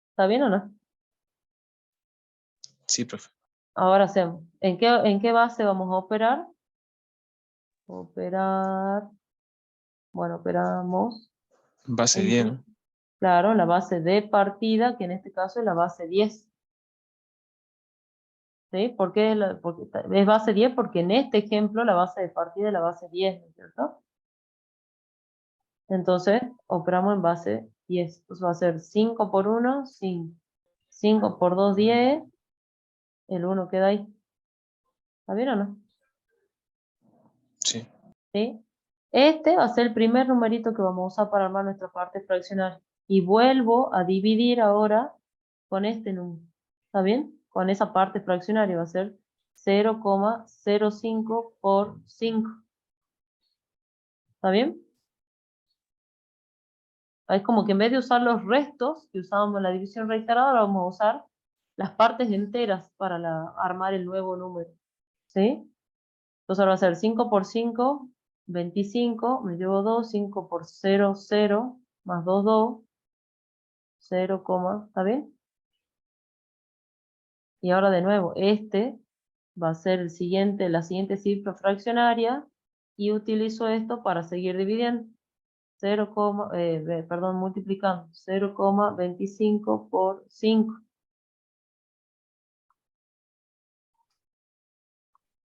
¿Está bien o no? Sí, profe. Ahora hacemos. ¿En qué base vamos a operar? Operar. Bueno, operamos. Base 10, ¿no? Claro, la base de partida, que en este caso es la base 10. ¿Sí? ¿Por qué porque es base 10? Porque en este ejemplo la base de partida es la base 10, ¿no es cierto? Entonces, operamos en base 10. Entonces va a ser 5 por 1, 5. 5 por 2, 10. El 1 queda ahí. ¿Está bien o no? Sí. ¿Sí? Este va a ser el primer numerito que vamos a usar para armar nuestra parte fraccionaria. Y vuelvo a dividir ahora con este número. ¿Está bien? Con esa parte fraccionaria va a ser 0,05 por 5. ¿Está bien? Es como que en vez de usar los restos que usábamos en la división reiterada, ahora vamos a usar las partes enteras para armar el nuevo número. ¿Sí? Entonces ahora va a ser 5 por 5, 25, me llevo 2, 5 por 0, 0, más 2, 2, 0, ¿está bien? Y ahora de nuevo, este va a ser la siguiente cifra fraccionaria, y utilizo esto para seguir dividiendo. 0, perdón, multiplicando 0,25 por 5.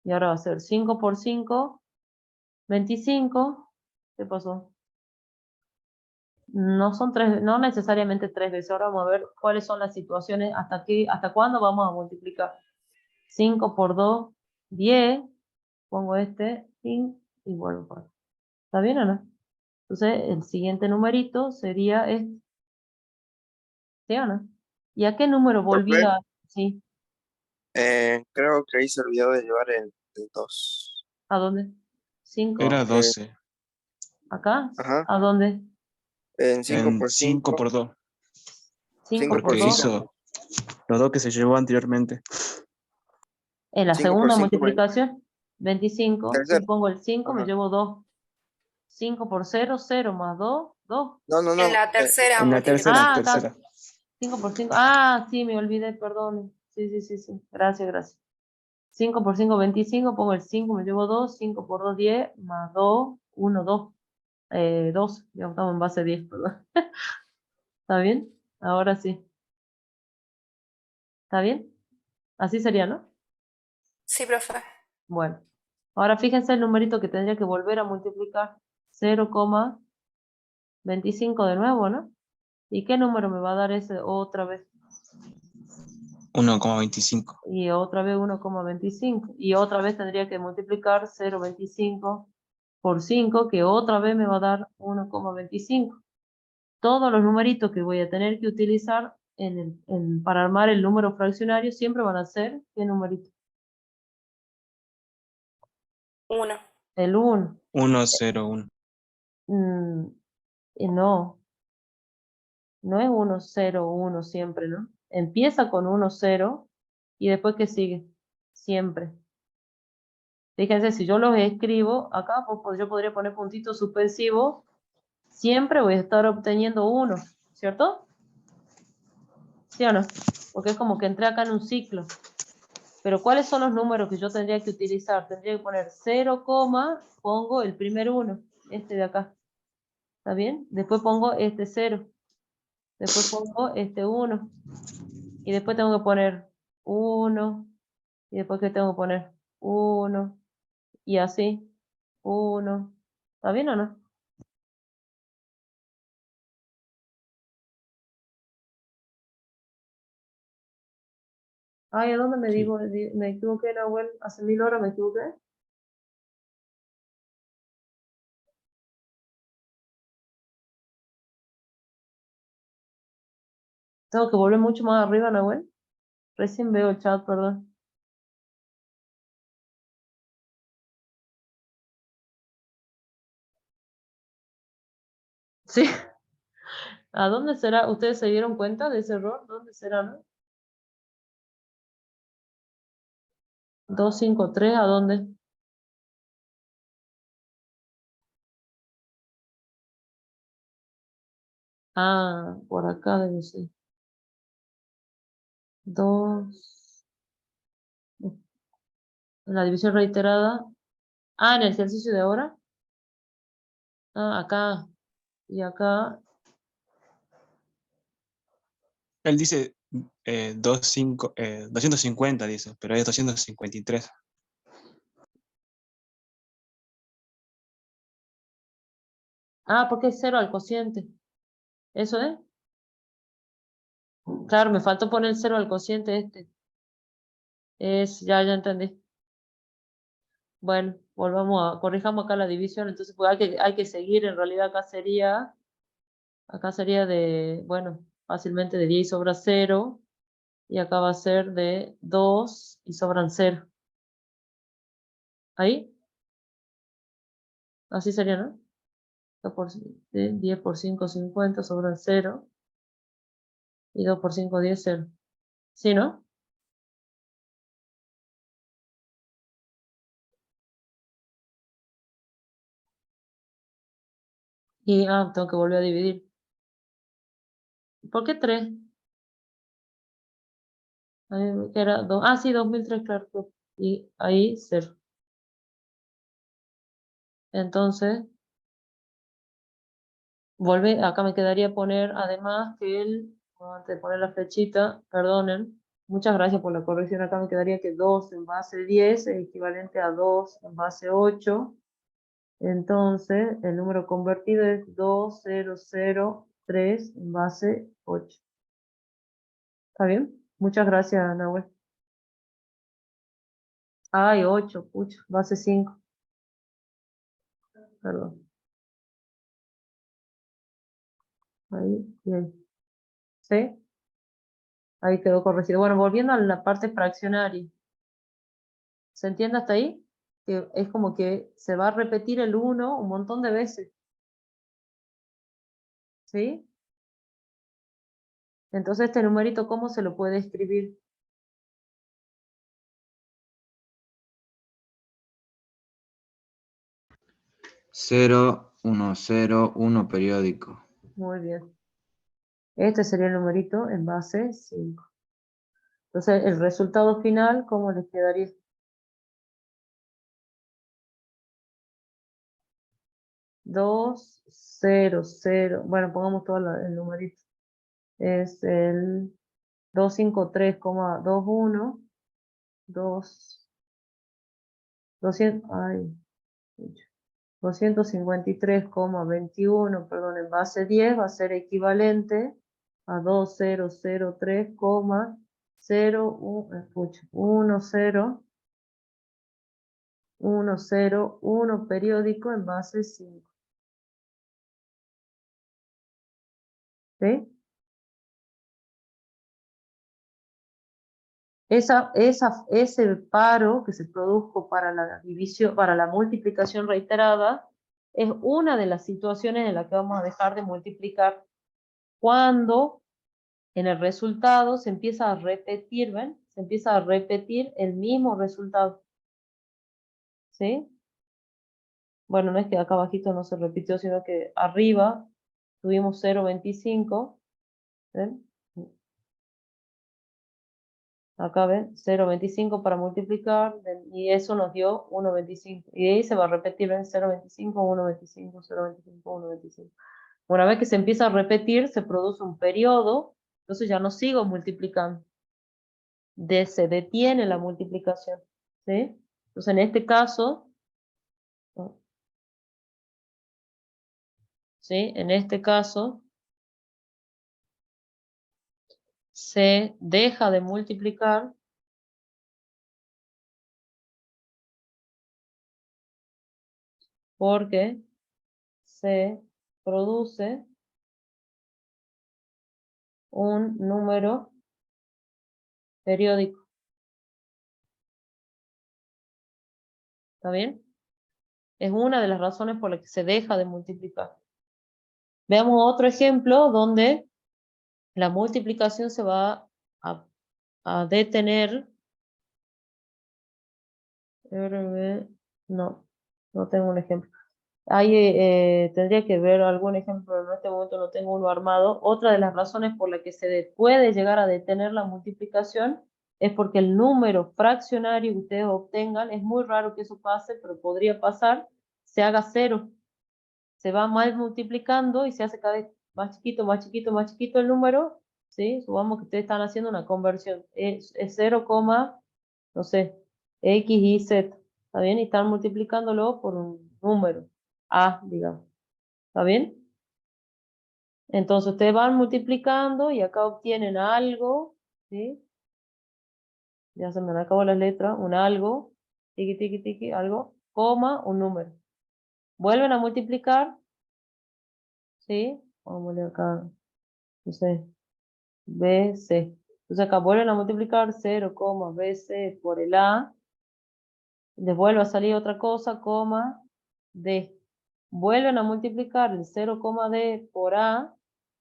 Y ahora va a ser 5 por 5, 25. ¿Qué pasó? No necesariamente 3 veces. Ahora vamos a ver cuáles son las situaciones, hasta cuándo vamos a multiplicar. 5 por 2, 10. Pongo este, y vuelvo por acá. ¿Está bien o no? Entonces, el siguiente numerito sería este. ¿Sí o no? ¿Y a qué número Profe, volvía? Sí, creo que ahí se olvidó de llevar el 2. ¿a dónde? Era 5, 12. acá, Ajá, ¿a dónde? en 5 En por 5 5, por 2. 5 por por Porque 2. 5, hizo los dos que se llevó anteriormente. En la 5 por segunda 5, multiplicación, 25, si tercero. pongo el 5 me Ajá. llevo 2. 5 por 0, 0 más 2, 2. No, no, En no. la tercera En la tercera, multiplicación. Ah, acá, tercera. 5 por 5. Ah, sí, me olvidé, perdón. Sí, sí, sí, sí. Gracias, gracias. 5 por 5, 25. Pongo el 5, me llevo 2. 5 por 2, 10. Más 2, 1, 2. 2. Ya estamos en base 10, perdón. ¿Está bien? Ahora sí. ¿Está bien? Así sería, ¿no? Sí, profe. Bueno. Ahora fíjense el numerito que tendría que volver a multiplicar. 0,25 de nuevo, ¿no? ¿Y qué número me va a dar ese otra vez? 1,25. Y otra vez 1,25. Y otra vez tendría que multiplicar 0,25 por 5, que otra vez me va a dar 1,25. Todos los numeritos que voy a tener que utilizar para armar el número fraccionario siempre van a ser, ¿qué numerito? 1. El 1. 1,01. No, no es 1, 0, 1 siempre, ¿no? Empieza con 1, 0 y después ¿qué sigue? Siempre. Fíjense, si yo los escribo acá, pues yo podría poner puntitos suspensivos, siempre voy a estar obteniendo 1, ¿cierto? ¿Sí o no? Porque es como que entré acá en un ciclo. Pero ¿cuáles son los números que yo tendría que utilizar? Tendría que poner 0, pongo el primer 1, este de acá. ¿Está bien? Después pongo este 0. Después pongo este 1. Y después tengo que poner 1. Y después que tengo que poner 1. Y así. 1. ¿Está bien o no? Ay, ¿a dónde Sí. me equivoqué, Nahuel? Hace 1000 horas me equivoqué. Tengo que volver mucho más arriba, Nahuel. Recién veo el chat, perdón. Sí. ¿A dónde será? ¿Ustedes se dieron cuenta de ese error? ¿Dónde será, no? 253, ¿a dónde? Ah, por acá debe ser. 2. En la división reiterada. Ah, en el ejercicio de ahora. Ah, acá. Y acá. Él dice 250, dice, pero es 253. Ah, porque es 0 al cociente. ¿Eso es? Claro, me faltó poner el 0 al cociente este. Ya entendí. Bueno, corrijamos acá la división, entonces pues hay que seguir, en realidad acá sería bueno, fácilmente de 10 y sobra 0, y acá va a ser de 2 y sobran 0. ¿Ahí? Así sería, ¿no? 10 por 5, 50, sobran 0, y 2 por 5, 10, 0. ¿Sí, no? Y, tengo que volver a dividir. ¿Por qué 3? Ahí era 2. Ah, sí, 2003, claro. Y ahí 0. Entonces, acá me quedaría poner, además que antes de poner la flechita, perdonen, muchas gracias por la corrección, acá me quedaría que 2 en base 10 es equivalente a 2 en base 8, entonces el número convertido es 2003 en base 8. ¿Está bien? Muchas gracias, Nahuel. Ay, 8, pucha, base 5, perdón. Ahí, bien. ¿Sí? Ahí quedó corregido. Bueno, volviendo a la parte fraccionaria. ¿Se entiende hasta ahí? Que es como que se va a repetir el 1 un montón de veces. ¿Sí? Entonces este numerito, ¿cómo se lo puede escribir? Cero, uno, cero, uno periódico. Muy bien. Este sería el numerito en base 5. Entonces el resultado final, ¿cómo les quedaría? 2, 0, 0. Bueno, pongamos todo el numerito. Es el 253,21. 2, 200, ay, 253,21, perdón, en base 10 va a ser equivalente a 2003,10 periódico en base 5. ¿Sí? Ese paro que se produjo para la división, para la multiplicación reiterada, es una de las situaciones en las que vamos a dejar de multiplicar cuando en el resultado se empieza a repetir, ¿ven? Se empieza a repetir el mismo resultado. ¿Sí? Bueno, no es que acá abajito no se repitió, sino que arriba tuvimos 0,25. ¿Ven? Acá ven, 0,25 para multiplicar, y eso nos dio 1,25. Y de ahí se va a repetir, ven, 0,25, 1,25, 0,25, 1,25. Una vez que se empieza a repetir, se produce un periodo, entonces ya no sigo multiplicando. Se detiene la multiplicación. ¿Sí? Entonces en este caso, ¿sí? En este caso, se deja de multiplicar porque se produce un número periódico. ¿Está bien? Es una de las razones por las que se deja de multiplicar. Veamos otro ejemplo donde la multiplicación se va a detener. No, no tengo un ejemplo. Ahí tendría que ver algún ejemplo, pero en este momento no tengo uno armado. Otra de las razones por las que se puede llegar a detener la multiplicación es porque el número fraccionario que ustedes obtengan, es muy raro que eso pase, pero podría pasar, se haga cero. Se va mal multiplicando y se hace cada vez más chiquito, más chiquito, más chiquito el número, ¿sí? Supongamos que ustedes están haciendo una conversión. Es 0, no sé, X y Z, ¿está bien? Y están multiplicándolo por un número, A, digamos, ¿está bien? Entonces ustedes van multiplicando y acá obtienen algo, ¿sí? Ya se me acabó la letra, un algo, tiqui, tiqui, tiqui, algo, coma, un número. Vuelven a multiplicar, ¿sí? Vamos a poner acá, no sé, BC. Entonces acá vuelven a multiplicar 0, BC por el A. Les vuelve a salir otra cosa, coma, D. Vuelven a multiplicar el 0, D por A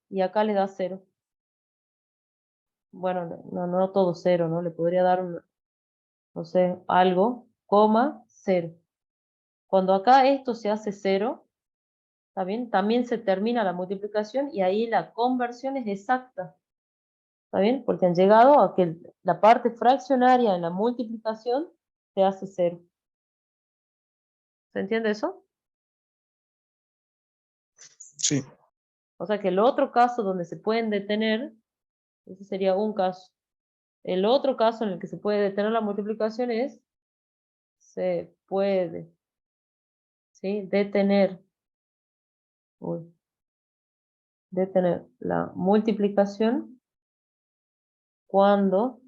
y acá le da 0. Bueno, no todo 0, ¿no? Le podría dar un, no sé, algo, coma, 0. Cuando acá esto se hace 0, ¿está bien? También se termina la multiplicación y ahí la conversión es exacta. ¿Está bien? Porque han llegado a que la parte fraccionaria en la multiplicación se hace 0. ¿Se entiende eso? Sí. O sea que el otro caso donde se pueden detener, ese sería un caso. El otro caso en el que se puede detener la multiplicación es, se puede, ¿sí? Detener la multiplicación cuando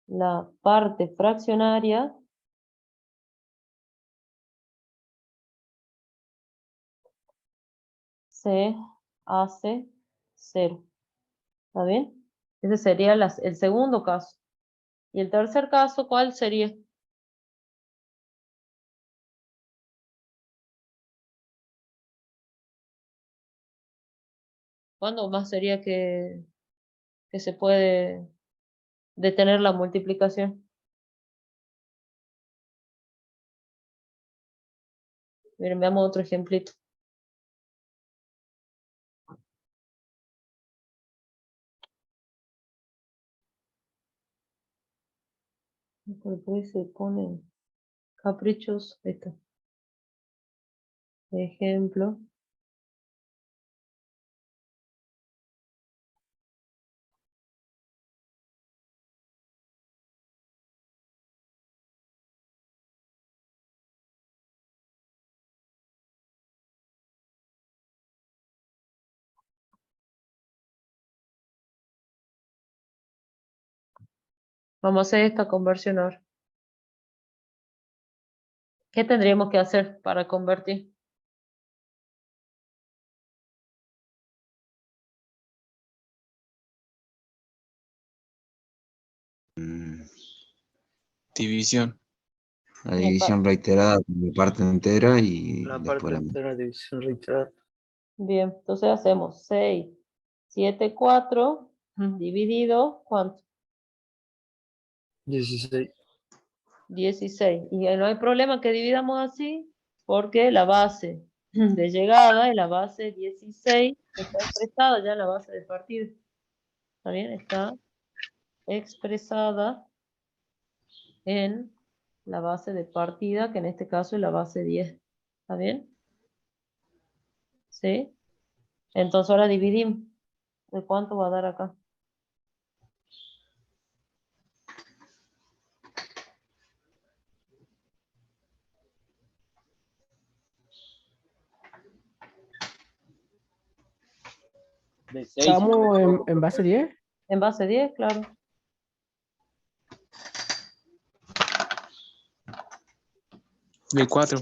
la parte fraccionaria se hace 0. ¿Está bien? Ese sería el segundo caso. Y el tercer caso, ¿cuál sería? ¿Cuándo más sería que se puede detener la multiplicación? Miren, veamos otro ejemplito. Después se ponen caprichos. Ahí está. Ejemplo. Vamos a hacer esta conversión ahora. ¿Qué tendríamos que hacer para convertir? Mm, División. La división reiterada de parte entera y La después parte la entera de división reiterada. Bien, entonces hacemos 6, 7, 4, dividido, ¿cuánto? 16. 16. Y no hay problema que dividamos así, porque la base de llegada y la base 16 está expresada ya en la base de partida. ¿Está bien? Está expresada en la base de partida, que en este caso es la base 10. ¿Está bien? ¿Sí? Entonces ahora dividimos. ¿De cuánto va a dar acá? Estamos en base 10. En base 10, claro. De 4.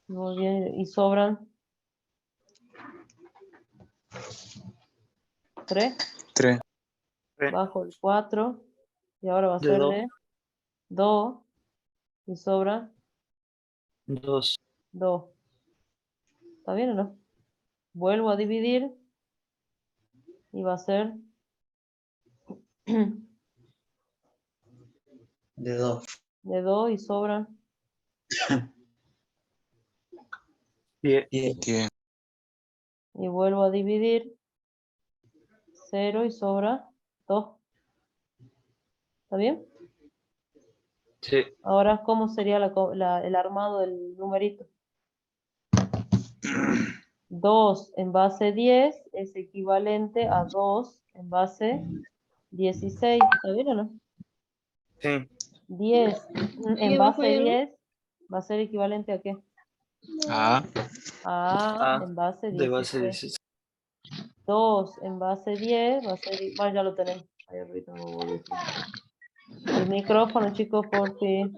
Muy bien. Y sobran 3, 3. bajo el 4, y ahora va a De ser dos. de 2, y sobra 2. 2. ¿Está bien o no? Vuelvo a dividir, y va a ser De 2. de 2 y sobra 10. 10. y vuelvo a dividir 0 y sobra 2. ¿Está bien? Sí. Ahora, ¿cómo sería el armado del numerito? 2 en base 10 es equivalente a 2 en base 16. ¿Está bien o no? Sí. 10 en abajo base hay algo? 10 va a ser equivalente a qué? A. A A en base de base 16. 16. 2 en base 10 va a ser, bueno, ya lo tenemos. Ahí ahorita me voy a decir. El micrófono, chicos, por fin.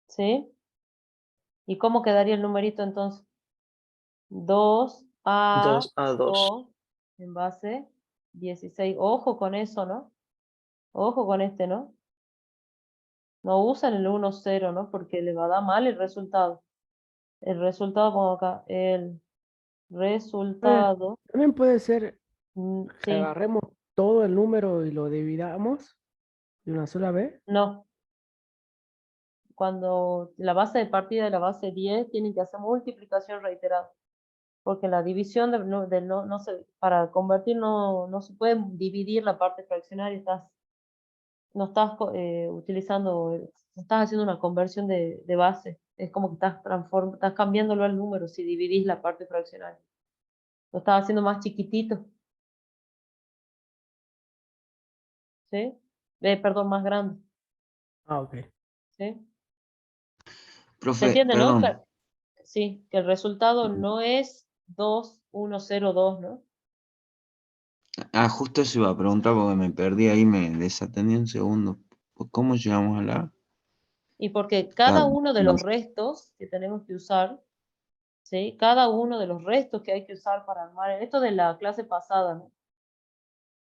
¿Sí? ¿Y cómo quedaría el numerito entonces? 2 a 2 a 2. 2 en base 16. Ojo con eso, ¿no? Ojo con este, ¿no? No usan el 1, 0, ¿no? Porque le va a dar mal el resultado. El resultado, pongo acá, el resultado, También puede ser que sí, agarremos todo el número y lo dividamos de una sola vez. no. Cuando la base de partida de la base 10 tienen que hacer multiplicación reiterada. Porque la división no para convertir no se puede dividir la parte fraccionaria, no estás utilizando, no estás haciendo una conversión de base, es como que estás cambiándolo al número si dividís la parte fraccionaria. Lo estás haciendo más chiquitito, ¿sí? Perdón, más grande, Ah, ok. ¿sí? ¿Se Profe, entiende, no? perdón. Sí, que el resultado no es 2, 1, 0, 2, ¿no? Justo eso iba a preguntar porque me perdí ahí, me desatendí un segundo. ¿Cómo llegamos a la...? Y porque la- cada uno de los restos que tenemos que usar, ¿sí? Cada uno de los restos que hay que usar para armar, esto de la clase pasada, ¿no?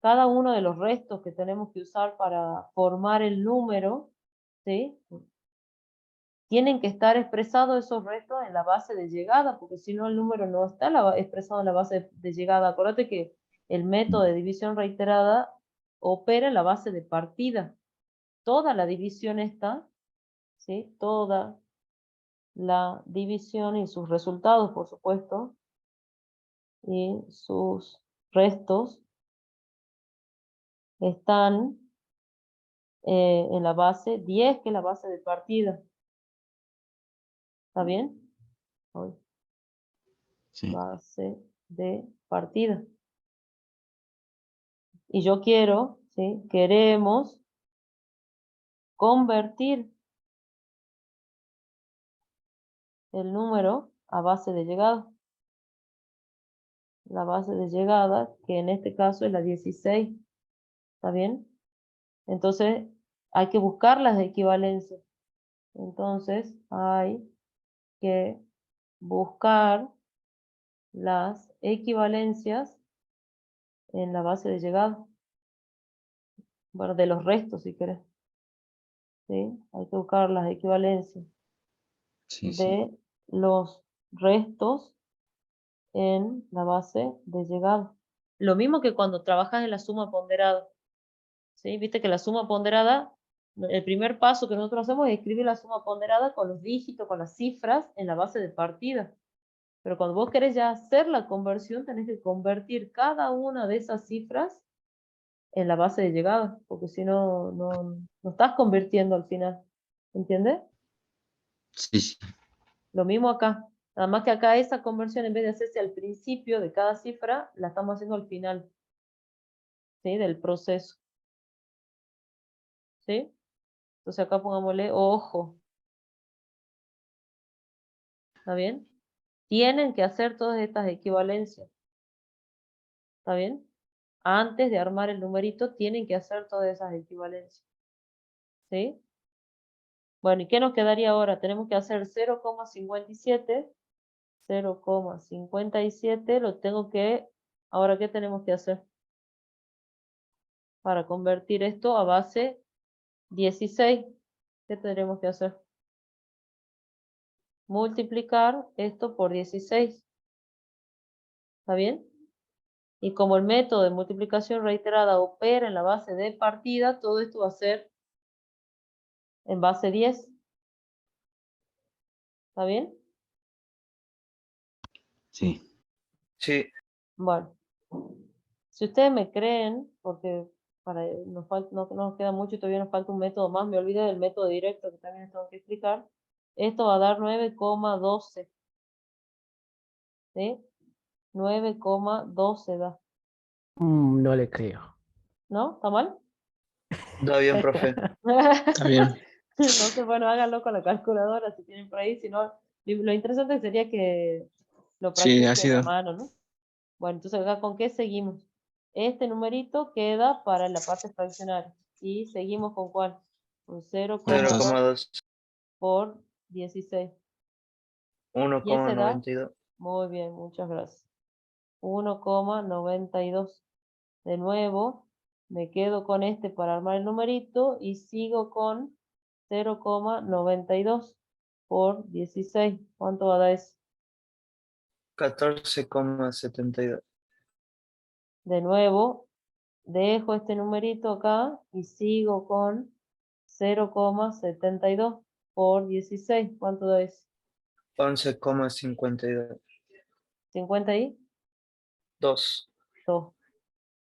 Cada uno de los restos que tenemos que usar para formar el número, ¿sí? Tienen que estar expresados esos restos en la base de llegada, porque si no el número no está expresado en la base de llegada. Acuérdate que el método de división reiterada opera en la base de partida. Toda la división está, ¿sí? Toda la división y sus resultados, por supuesto, y sus restos están en la base 10, que es la base de partida. ¿Está bien? Hoy. Sí. Base de partida. Y yo quiero, ¿sí? Queremos convertir el número a base de llegada. La base de llegada, que en este caso es la 16. ¿Está bien? Entonces, hay que buscar las equivalencias. Entonces, hay que buscar las equivalencias en la base de llegada. Bueno, de los restos, si querés. ¿Sí? Hay que buscar las equivalencias Sí, sí. de los restos en la base de llegada. Lo mismo que cuando trabajas en la suma ponderada. ¿Sí? Viste que la suma ponderada, el primer paso que nosotros hacemos es escribir la suma ponderada con los dígitos, con las cifras en la base de partida. Pero cuando vos querés ya hacer la conversión, tenés que convertir cada una de esas cifras en la base de llegada, porque si no, no estás convirtiendo al final. ¿Entiendes? Sí, sí. Lo mismo acá. Nada más que acá esa conversión, en vez de hacerse al principio de cada cifra, la estamos haciendo al final, ¿sí? Del proceso. ¿Sí? Entonces acá pongámosle ojo. ¿Está bien? Tienen que hacer todas estas equivalencias. ¿Está bien? Antes de armar el numerito, tienen que hacer todas esas equivalencias. ¿Sí? Bueno, ¿y qué nos quedaría ahora? Tenemos que hacer 0,57, 0,57 lo tengo que, ahora ¿qué tenemos que hacer? Para convertir esto a base 16, ¿qué tendremos que hacer? Multiplicar esto por 16. ¿Está bien? Y como el método de multiplicación reiterada opera en la base de partida, todo esto va a ser en base 10. ¿Está bien? Sí. Sí, Bueno. Si ustedes me creen, porque no nos queda mucho y todavía nos falta un método más, me olvidé del método directo que también les tengo que explicar. Esto va a dar 9,12. ¿Sí? 9,12 da. No le creo. ¿No? ¿Está mal? da bien, profe. Está bien. No sé, bueno, háganlo con la calculadora si tienen por ahí, si no, lo interesante sería que lo Sí, ha practiquen a sido. mano, ¿no? Bueno, entonces acá con qué seguimos. Este numerito queda para la parte fraccionaria. ¿Y seguimos con cuál? Con 0,2 0,2. por 16. Y ese da, 1,92. muy bien, muchas gracias. 1,92. De nuevo, me quedo con este para armar el numerito y sigo con 0,92 por 16. ¿Cuánto va a dar eso? 14,72. De nuevo, dejo este numerito acá y sigo con 0,72 por 16. ¿Cuánto da eso? 11,52. 52. 2.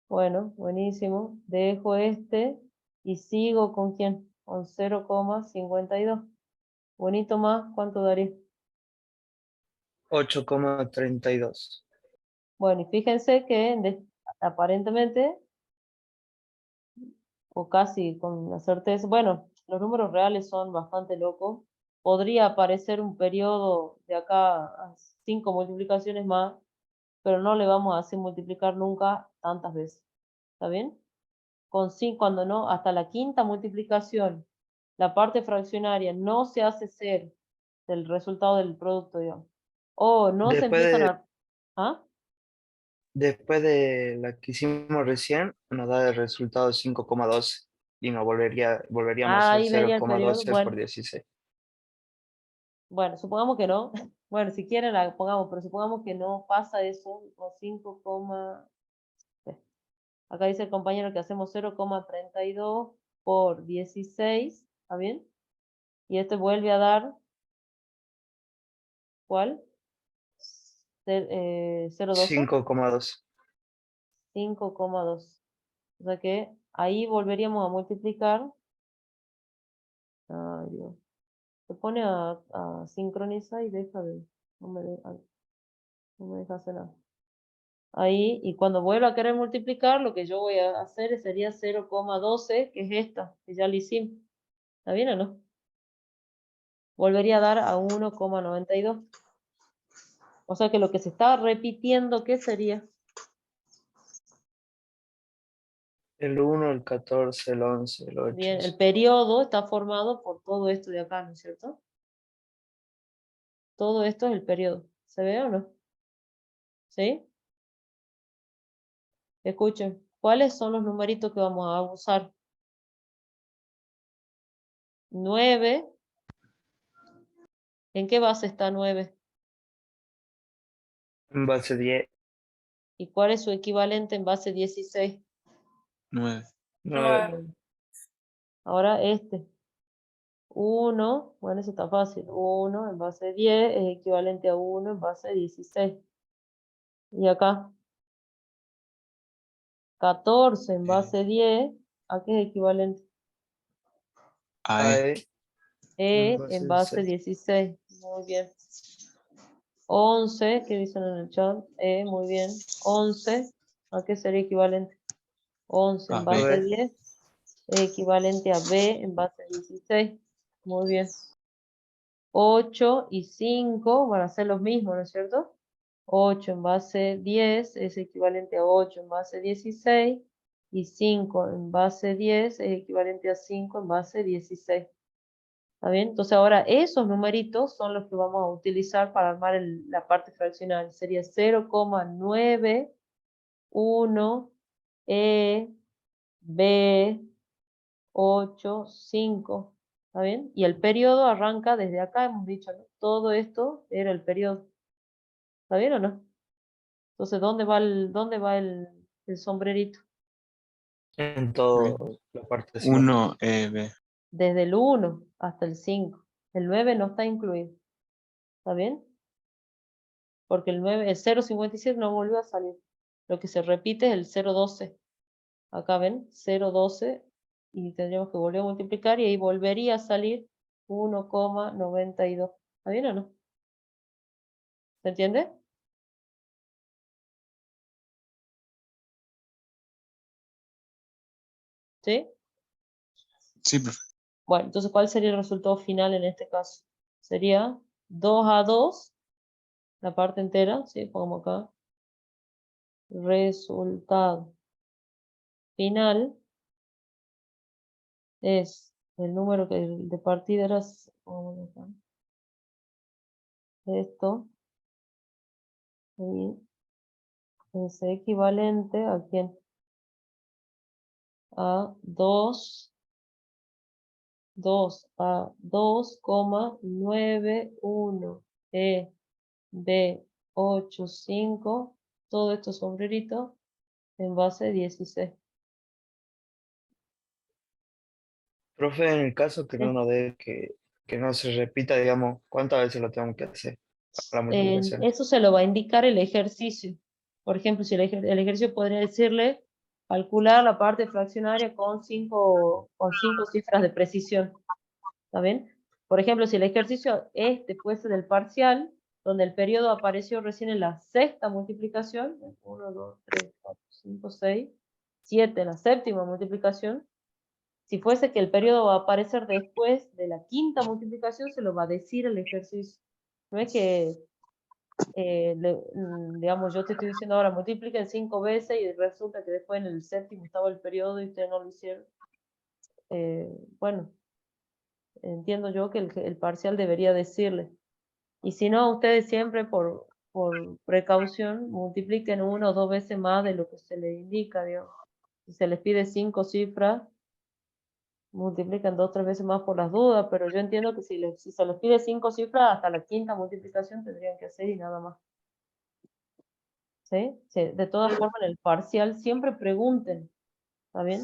Bueno, buenísimo. Dejo este y sigo con quién? Con 0,52. Bonito más, ¿cuánto daría? 8,32. Bueno, y fíjense que aparentemente, o casi con la certeza, bueno, los números reales son bastante locos. Podría aparecer un periodo de acá a 5 multiplicaciones más, pero no le vamos a hacer multiplicar nunca tantas veces. ¿Está bien? Con 5, cuando no, hasta la quinta multiplicación, la parte fraccionaria no se hace cero del resultado del producto, digamos. O no se Después empiezan de, a... ¿Ah? después de la que hicimos recién, nos da el resultado 5,12 y nos volveríamos a Ah, hacer ahí vería el periodo. 0,12 por Bueno, 16. bueno, supongamos que no. Bueno, si quieren la pongamos, pero supongamos que no pasa eso, o 5, acá dice el compañero que hacemos 0,32 por 16, ¿está bien? Y este vuelve a dar, ¿cuál? 0,12. 5,12. 5,2. O sea que ahí volveríamos a multiplicar. Ay, Dios. Se pone a sincronizar y deja de. No me, no me deja hacer nada. Ahí, y cuando vuelva a querer multiplicar, lo que yo voy a hacer sería 0,12, que es esta, que ya lo hicimos. ¿Está bien o no? Volvería a dar a 1,92. O sea que lo que se está repitiendo, ¿qué sería? El 1, el 14, el 11, el 8. Bien, el periodo está formado por todo esto de acá, ¿no es cierto? Todo esto es el periodo. ¿Se ve o no? ¿Sí? Escuchen, ¿cuáles son los numeritos que vamos a usar? 9. ¿En qué base está 9? En base 10. ¿Y cuál es su equivalente en base 16? 9. 9. Ahora este. 1, bueno, eso está fácil. 1 en base 10 es equivalente a 1 en base 16. Y acá, 14 en base 10, ¿a qué es equivalente? AE. E base en base 16. Muy bien. 11, ¿qué dicen en el chat? Muy bien. 11, ¿a qué sería equivalente? 11 en AB. base AB. 10 es equivalente a B en base 16. Muy bien. 8 y 5 van a ser los mismos, ¿no es cierto? 8 en base 10 es equivalente a 8 en base 16 y 5 en base 10 es equivalente a 5 en base 16. ¿Está bien? Entonces ahora esos numeritos son los que vamos a utilizar para armar la parte fraccional. Sería 0,91 E, B, 8, 5. ¿Está bien? Y el periodo arranca desde acá, hemos dicho, ¿no? Todo esto era el periodo. ¿Está bien o no? Entonces, dónde va el sombrerito? En Bien. toda la parte decimal. 1 B. Desde el 1 hasta el 5. El 9 no está incluido. ¿Está bien? Porque el 0,57 no volvió a salir. Lo que se repite es el 0,12. Acá ven, 0,12 y tendríamos que volver a multiplicar y ahí volvería a salir 1,92. ¿Está bien o no? ¿Se entiende? ¿Sí? Sí, profe. Bueno, entonces, ¿cuál sería el resultado final en este caso? Sería 2A2, la parte entera, ¿sí? Pongamos acá. Resultado final es el número que de partida era esto, y es equivalente a quién? A 2,91 B 85, todo esto sombrerito en base 16. Profe, en el caso que Sí. no nos dé que no se repita, digamos, ¿cuántas veces lo tengo que hacer para la multiplicación? Eso se lo va a indicar el ejercicio. Por ejemplo, si el ejercicio podría decirle calcular la parte fraccionaria con cinco cifras de precisión. ¿Está bien? Por ejemplo, si el ejercicio fuese del parcial, donde el periodo apareció recién en la sexta multiplicación, 1, 2, 3, 4, 5, 6, 7 en la séptima multiplicación, si fuese que el periodo va a aparecer después de la quinta multiplicación, se lo va a decir el ejercicio. No es que, digamos, yo te estoy diciendo ahora, multipliquen 5 veces y resulta que después en el séptimo estaba el periodo y ustedes no lo hicieron. Bueno, entiendo yo que el parcial debería decirle. Y si no, ustedes siempre por precaución multipliquen 1 o 2 veces más de lo que se les indica, digamos. Si se les pide 5 cifras, multiplican 2 o 3 veces más por las dudas, pero yo entiendo que si se les pide 5 cifras, hasta la quinta multiplicación tendrían que hacer y nada más. ¿Sí? Sí, de todas formas, en el parcial siempre pregunten, ¿está bien?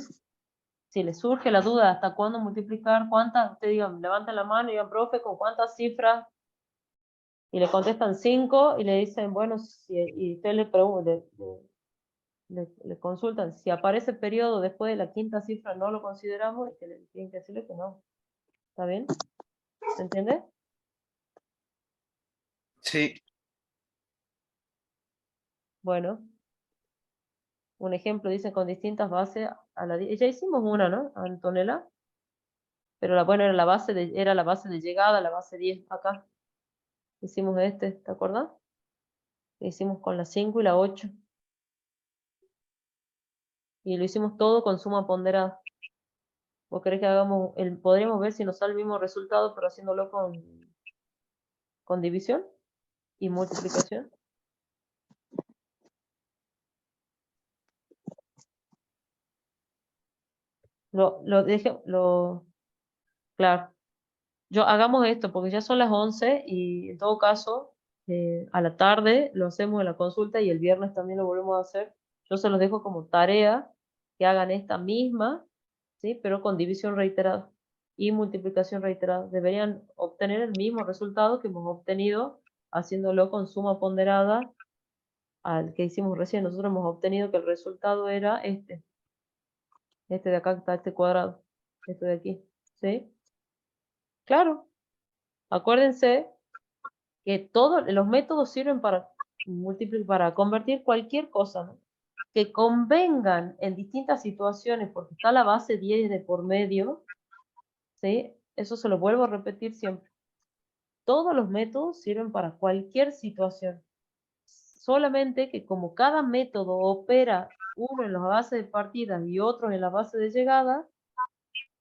Si les surge la duda hasta cuándo multiplicar, cuántas, ustedes digan, levanten la mano y digan, profe, ¿con cuántas cifras? Y le contestan 5 y le dicen, bueno, y usted le pregunta, le consultan, si aparece periodo después de la quinta cifra, no lo consideramos, y que le tienen que decirle que no. ¿Está bien? ¿Se entiende? Sí, Bueno, un ejemplo, dicen con distintas bases a la 10. Ya hicimos una, ¿no, Antonella? Pero bueno, era la base de llegada, la base 10 acá. Hicimos ¿te acordás? Hicimos con la 5 y la 8. Y lo hicimos todo con suma ponderada. ¿Vos querés que hagamos, podríamos ver si nos sale el mismo resultado, pero haciéndolo con división y multiplicación? Claro. Hagamos esto, porque ya son las 11 y en todo caso, a la tarde lo hacemos en la consulta y el viernes también lo volvemos a hacer. Yo se los dejo como tarea que hagan esta misma, ¿sí? Pero con división reiterada y multiplicación reiterada. Deberían obtener el mismo resultado que hemos obtenido haciéndolo con suma ponderada al que hicimos recién. Nosotros hemos obtenido que el resultado era este de acá que está este cuadrado, este de aquí, ¿sí? Claro. Acuérdense que todos los métodos sirven para para convertir cualquier cosa, ¿no? Que convengan en distintas situaciones, porque está la base 10 de por medio, ¿sí? Eso se lo vuelvo a repetir siempre. Todos los métodos sirven para cualquier situación. Solamente que como cada método opera uno en la base de partida y otro en la base de llegada,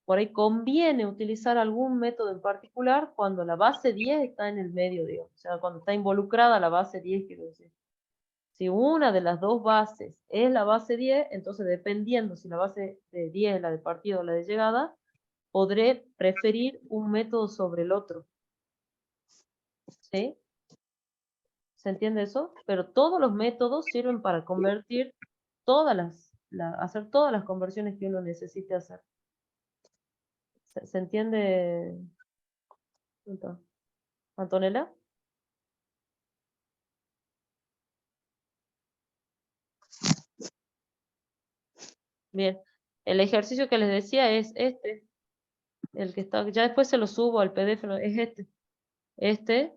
por ahí conviene utilizar algún método en particular cuando la base 10 está en el medio, digamos. O sea, cuando está involucrada la base 10, quiero decir. Si una de las dos bases es la base 10, entonces dependiendo si la base de 10 es la de partida o la de llegada, podré preferir un método sobre el otro. ¿Sí? ¿Se entiende eso? Pero todos los métodos sirven para convertir hacer todas las conversiones que uno necesite hacer. ¿Se entiende, Antonella? Bien. El ejercicio que les decía es este. El que está, ya después se lo subo al PDF, no, es este. Este.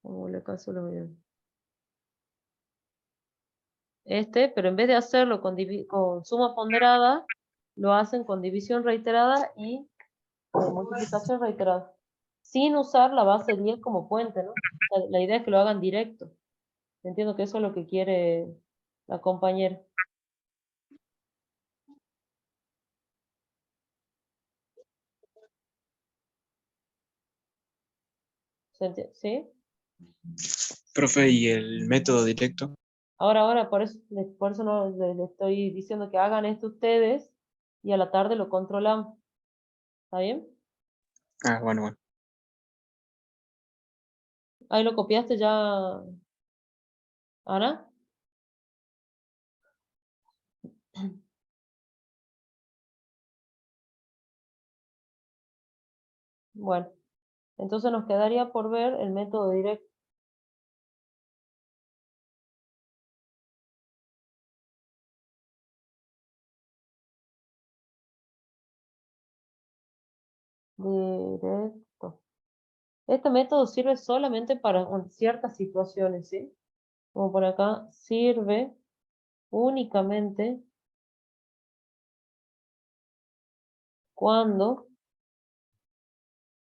¿Cómo le caso lo veo? Este, pero en vez de hacerlo con suma ponderada, lo hacen con división reiterada y multiplicación reiterada. Sin usar la base 10 como puente, ¿no? La idea es que lo hagan directo. Entiendo que eso es lo que quiere la compañera. ¿Sí? Profe, ¿y el método directo? Ahora, por eso no le estoy diciendo que hagan esto ustedes y a la tarde lo controlamos. ¿Está bien? Ah, bueno. Ahí lo copiaste ya, Ana. Bueno, entonces nos quedaría por ver el método directo. Directo. Este método sirve solamente para ciertas situaciones, ¿sí? Como por acá, sirve únicamente cuando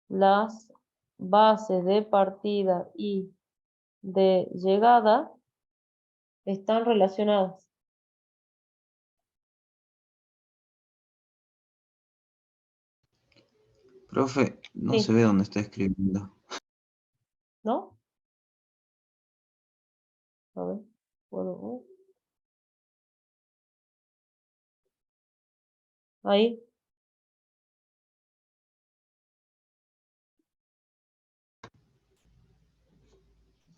las bases de partida y de llegada están relacionadas. Profe, no Sí. se ve dónde está escribiendo. ¿No? A ver, ¿puedo? Ahí.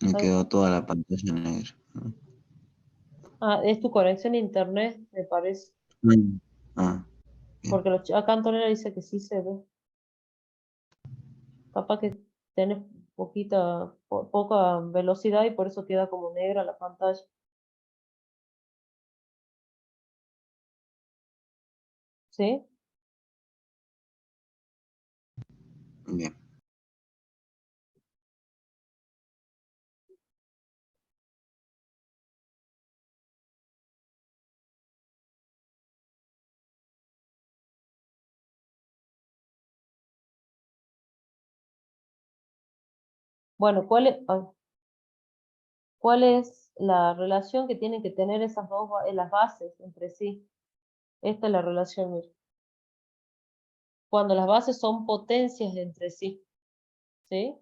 Me Ahí. quedó toda la pantalla negra. Ah, es tu conexión a internet, me parece. Mm. Ah, bien. Porque acá Antonella dice que sí se ve. Capaz que tenés poca velocidad y por eso queda como negra la pantalla. ¿Sí? Bien. Bueno, ¿cuál es la relación que tienen que tener esas las bases entre sí? Esta es la relación, mira. Cuando las bases son potencias entre sí. ¿Sí?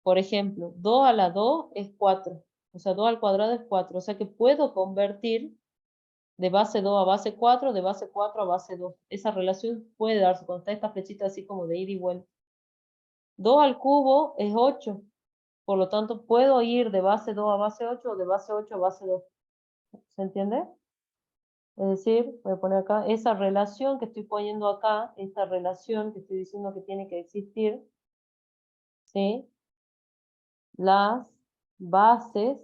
Por ejemplo, 2 a la 2 es 4. O sea, 2 al cuadrado es 4. O sea que puedo convertir de base 2 a base 4, de base 4 a base 2. Esa relación puede darse cuando está esta flechita así como de ida y vuelta. 2 al cubo es 8. Por lo tanto, puedo ir de base 2 a base 8 o de base 8 a base 2. ¿Se entiende? Es decir, voy a poner acá, esa relación que estoy poniendo acá, esta relación que estoy diciendo que tiene que existir, ¿sí? Las bases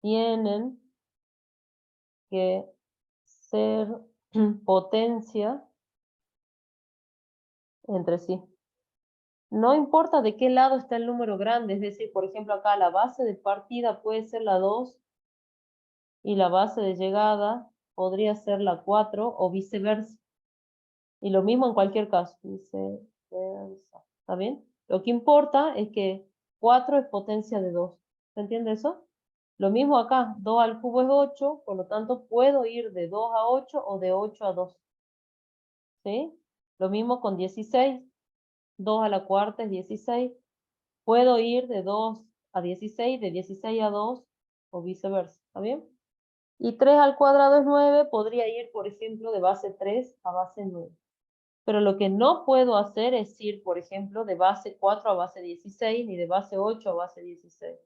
tienen que ser potencia entre sí. No importa de qué lado está el número grande, es decir, por ejemplo acá la base de partida puede ser la 2 y la base de llegada podría ser la 4 o viceversa. Y lo mismo en cualquier caso, viceversa. ¿Está bien? Lo que importa es que 4 es potencia de 2. ¿Se entiende eso? Lo mismo acá, 2 al cubo es 8, por lo tanto puedo ir de 2 a 8 o de 8 a 2. ¿sí? Lo mismo con 16. 2 a la cuarta es 16. Puedo ir de 2 a 16, de 16 a 2, o viceversa, ¿está bien? Y 3 al cuadrado es 9, podría ir, por ejemplo, de base 3 a base 9. Pero lo que no puedo hacer es ir, por ejemplo, de base 4 a base 16, ni de base 8 a base 16.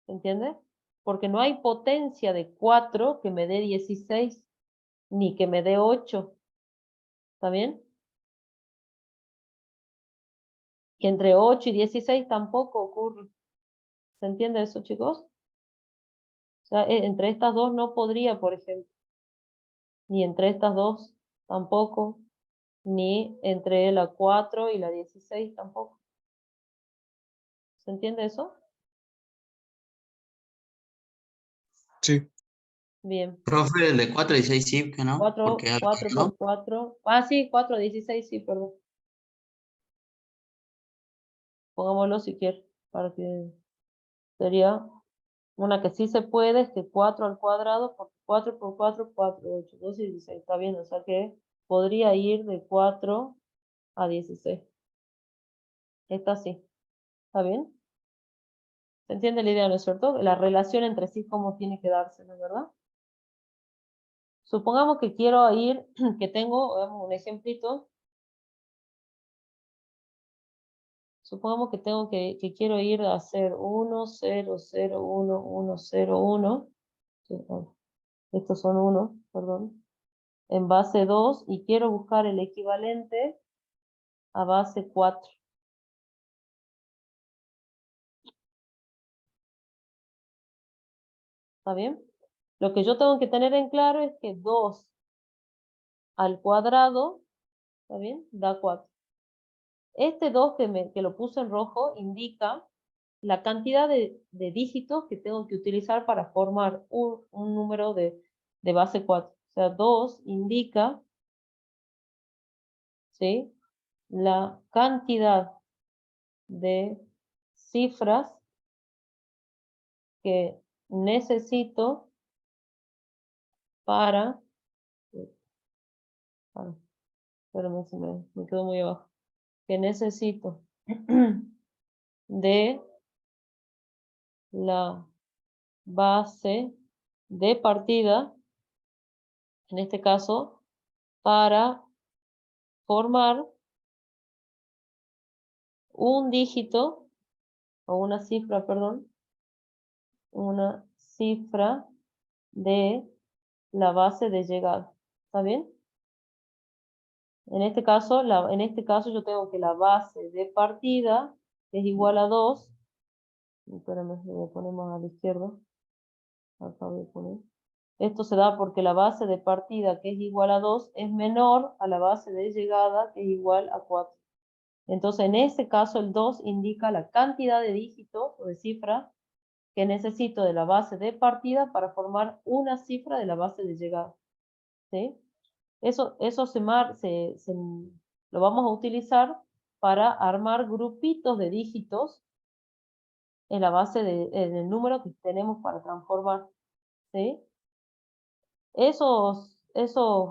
¿Entiendes? Porque no hay potencia de 4 que me dé 16, ni que me dé 8. ¿Está bien? Y entre 8 y 16 tampoco ocurre. ¿Se entiende eso, chicos? O sea, entre estas dos no podría, por ejemplo. Ni entre estas dos tampoco. Ni entre la 4 y la 16 tampoco. ¿Se entiende eso? Sí. Bien. Profe, el de 4 y 6 sí, que no, 4, porque al 4 cuadrado. por 4. Ah, sí, 4, 16, sí, perdón. Pongámoslo si quiere, para que sería una que sí se puede, es que 4 al cuadrado, por 4 por 4, 4, 8, 12 y 16. Está bien, o sea que podría ir de 4 a 16. Esta sí. ¿Está bien? ¿Se entiende la idea, no es cierto? La relación entre sí, cómo tiene que darse, ¿no es verdad? Supongamos que quiero ir, que tengo, veamos un ejemplito. Supongamos que tengo que quiero ir a hacer 1, 0, 0, 1, 1, 0, 1. Sí, estos son 1, perdón. En base 2 y quiero buscar el equivalente a base 4. ¿Está bien? Lo que yo tengo que tener en claro es que 2 al cuadrado, ¿está bien? Da 4. Este 2 que lo puse en rojo indica la cantidad de dígitos que tengo que utilizar para formar un número de base 4. O sea, 2 indica, ¿sí?, la cantidad de cifras que necesito para, espérame, me quedo muy abajo, que necesito de la base de partida, en este caso, para formar un dígito, o una cifra, perdón, una cifra de la base de llegada. ¿Está bien? En este caso yo tengo que la base de partida es igual a 2. Espérame, lo voy a poner más a la izquierda. Acá voy a poner. Esto se da porque la base de partida, que es igual a 2, es menor a la base de llegada, que es igual a 4. Entonces, en este caso, el 2 indica la cantidad de dígitos o de cifras que necesito de la base de partida para formar una cifra de la base de llegada. ¿Sí? Eso lo vamos a utilizar para armar grupitos de dígitos en la base en el número que tenemos para transformar. ¿Sí? Esos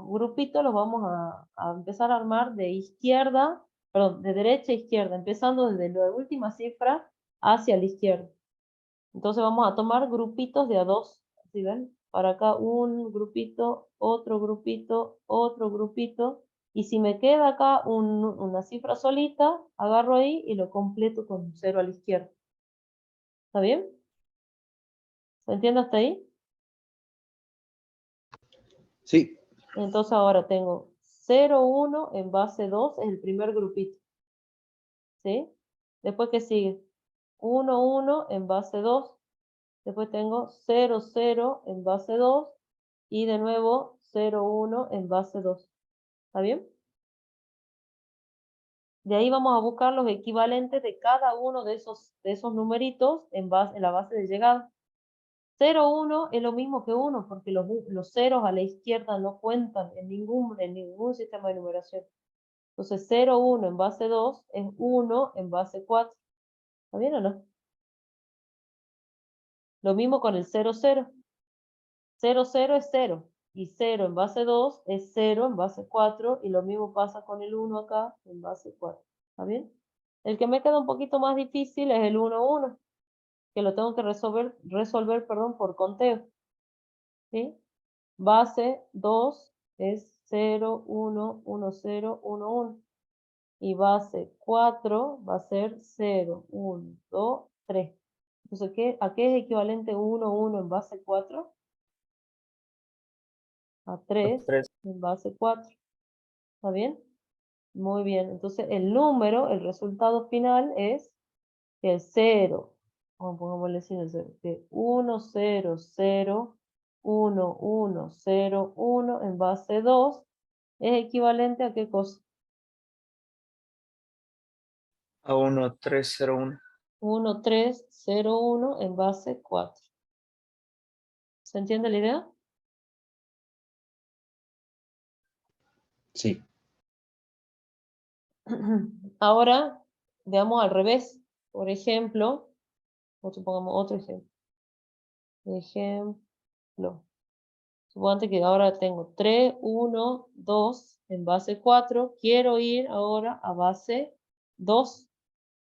grupitos los vamos a empezar a armar de izquierda, perdón, de derecha a izquierda, empezando desde la última cifra hacia la izquierda. Entonces vamos a tomar grupitos de a 2, ¿sí ven? Para acá un grupito, otro grupito, otro grupito, y si me queda acá una cifra solita, agarro ahí y lo completo con 0 a la izquierda. ¿Está bien? ¿Se entiende hasta ahí? Sí. Entonces ahora tengo 0, 1 en base 2, es el primer grupito. ¿Sí? Después, ¿qué sigue? 1, 1 en base 2. Después tengo 0, 0 en base 2. Y de nuevo 0, 1 en base 2. ¿Está bien? De ahí vamos a buscar los equivalentes de cada uno de esos numeritos en la base de llegada. 0, 1 es lo mismo que 1, porque los ceros a la izquierda no cuentan en ningún sistema de numeración. Entonces 0, 1 en base 2 es 1 en base 4. ¿Está bien o no? Lo mismo con el 0, 0. 0, 0 es 0. y 0 en base 2 es 0 en base 4 y lo mismo pasa con el 1 acá en base 4. ¿Está bien? El que me queda un poquito más difícil es el 1, 1, que lo tengo que resolver por conteo. ¿Sí? Base 2 es 0, 1, 1, 0, 1, 1. Y base 4 va a ser 0, 1, 2, 3. Entonces, ¿a qué es equivalente 1, 1 en base 4? A 3 3. en base 4. ¿Está bien? Muy bien. Entonces, el número, el resultado final es el 0. Pongámosle sin el 0. Que 1, 0, 0, 1, 1, 0, 1 en base 2 es equivalente a qué cosa? A 1, 3, 0, 1. 1, 3, 0, 1 en base 4. ¿Se entiende la idea? Sí. Ahora, veamos al revés. Por ejemplo, o supongamos otro ejemplo. Ejemplo. Suponte que ahora tengo 3, 1, 2 en base 4. Quiero ir ahora a base 2.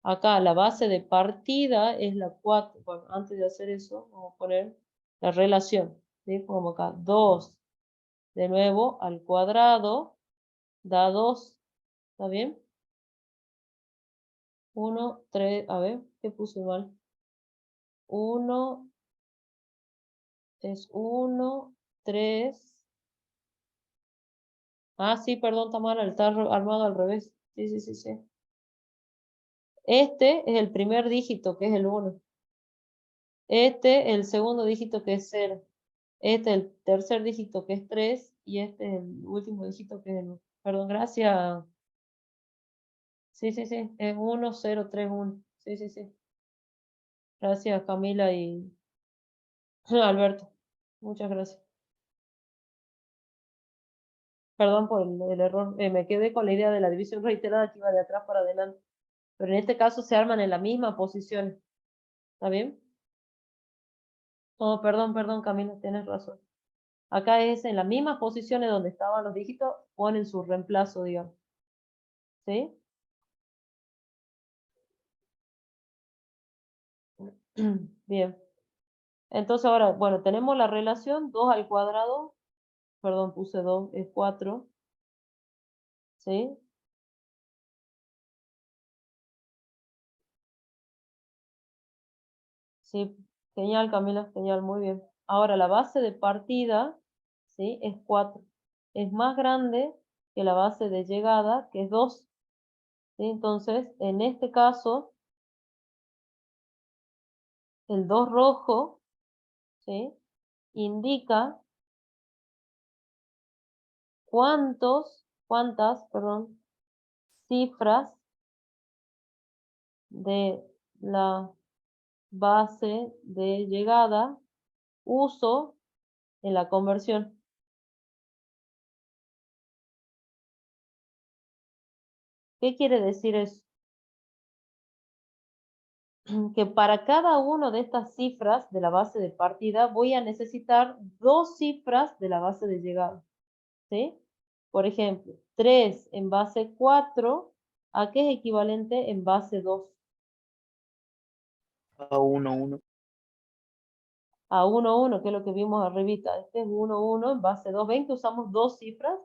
Acá la base de partida es la 4. Bueno, antes de hacer eso, vamos a poner la relación. ¿Sí? Como acá, 2 de nuevo al cuadrado da 2. ¿Está bien? 1, 3, a ver, ¿qué puse mal? 1 es 1, 3. Ah, sí, perdón, Tamara, está armado al revés. Sí, sí, sí, sí. Este es el primer dígito, que es el 1. Este es el segundo dígito, que es 0. Este es el tercer dígito, que es 3. Y este es el último dígito, que es el 1. Perdón, gracias. Sí, sí, sí. Es 1, 0, 3, 1. Sí, sí, sí. Gracias, Camila y Alberto. Muchas gracias. Perdón por el error. Me quedé con la idea de la división reiterada que iba de atrás para adelante. Pero en este caso se arman en la misma posición. ¿Está bien? Oh, perdón, Camila, tienes razón. Acá es en las mismas posiciones donde estaban los dígitos, ponen su reemplazo, digamos. ¿Sí? Bien. Entonces ahora, bueno, tenemos la relación 2 al cuadrado. Perdón, puse 2, es 4. ¿Sí? Sí, genial, Camila, genial, muy bien. Ahora, la base de partida, ¿sí? Es 4. Es más grande que la base de llegada, que es 2. ¿Sí? Entonces, en este caso, el 2 rojo, ¿sí? Indica cuántas cifras de la base de llegada uso en la conversión. ¿Qué quiere decir eso? Que para cada una de estas cifras de la base de partida voy a necesitar 2 cifras de la base de llegada. ¿Sí? Por ejemplo, 3 en base 4, ¿a qué es equivalente en base 2? A 1, 1. A 1, 1, que es lo que vimos arribita. Este es 1, 1 en base 2. ¿Ven que usamos 2 cifras?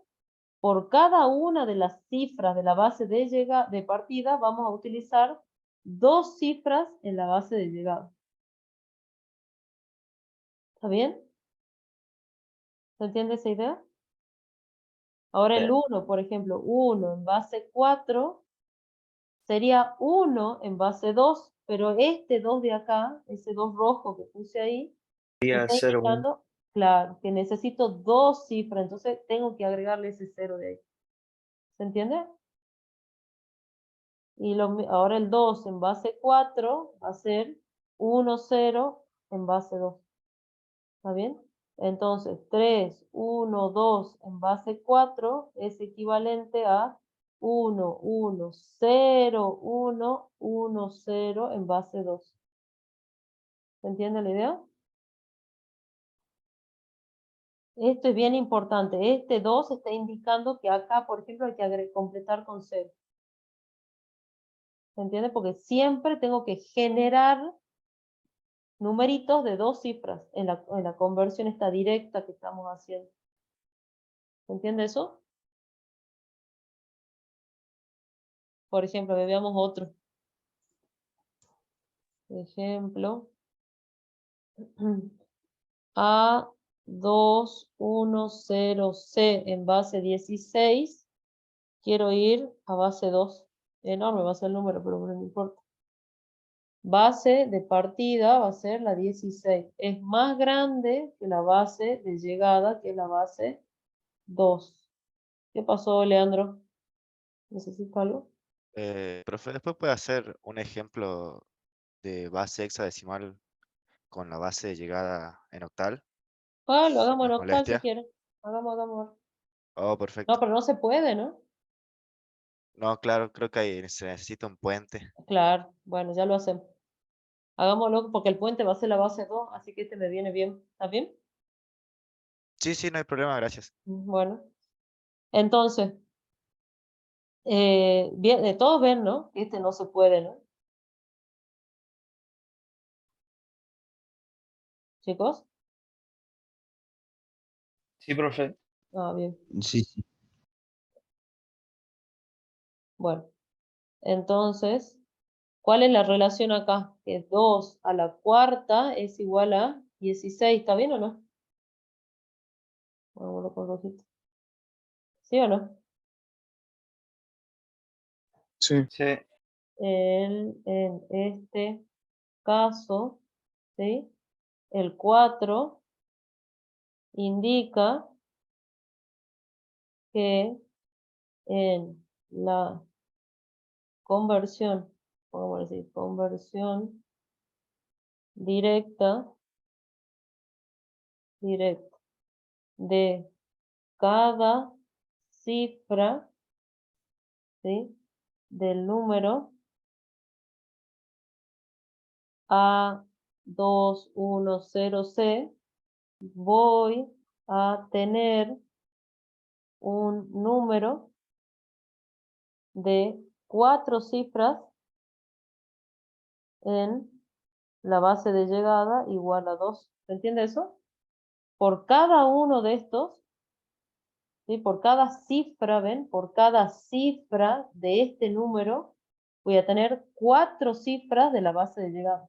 Por cada una de las cifras de la base de partida vamos a utilizar 2 cifras en la base de llegada. ¿Está bien? ¿Se entiende esa idea? Ahora el 1, por ejemplo, 1 en base 4 sería 1 en base 2, pero este 2 de acá, ese 2 rojo que puse ahí, Sería está 0, 1. indicando, claro, que necesito 2 cifras, entonces tengo que agregarle ese 0 de ahí. ¿Se entiende? Y ahora el 2 en base 4 va a ser 1, 0 en base 2. ¿Está bien? Entonces, 3, 1, 2 en base 4 es equivalente a 1, 1, 0, 1, 1, 0 en base 2. ¿Se entiende la idea? Esto es bien importante. Este 2 está indicando que acá, por ejemplo, hay que completar con 0. ¿Se entiende? Porque siempre tengo que generar numeritos de 2 cifras en la conversión esta directa que estamos haciendo. ¿Se entiende eso? Por ejemplo, veamos otro. Ejemplo. A210C en base 16. Quiero ir a base 2. Enorme va a ser el número, pero no importa. Base de partida va a ser la 16. Es más grande que la base de llegada, que es la base 2. ¿Qué pasó, Leandro? ¿Necesito algo? Profe, después puede hacer un ejemplo de base hexadecimal con la base de llegada en octal, Ah, lo si hagamos no en es octal si molestia. quieren. Hagamos. Oh, No, perfecto. pero no se puede, ¿no? No, claro, creo que ahí se necesita un puente. Claro, bueno, ya lo hacemos. Hagámoslo porque el puente va a ser la base 2, así que este me viene bien. ¿Está bien? Sí, sí, no hay problema, gracias. Bueno. Entonces, bien, todos ven, ¿no? Que este no se puede, ¿no? Chicos. Sí, profe. Ah, bien. Sí, sí. Bueno. Entonces, ¿cuál es la relación acá? Que 2 a la cuarta es igual a 16. ¿Está bien o no? Vámonos con rojito. ¿Sí o no? Sí. Sí. En este caso, ¿sí? El 4 indica que en la conversión, vamos a decir, conversión directa de cada cifra, ¿sí? Del número A210C, voy a tener un número de 4 cifras en la base de llegada igual a 2. ¿Se entiende eso? Por cada uno de estos, ¿sí? Por cada cifra, ¿ven? Por cada cifra de este número, voy a tener 4 cifras de la base de llegada.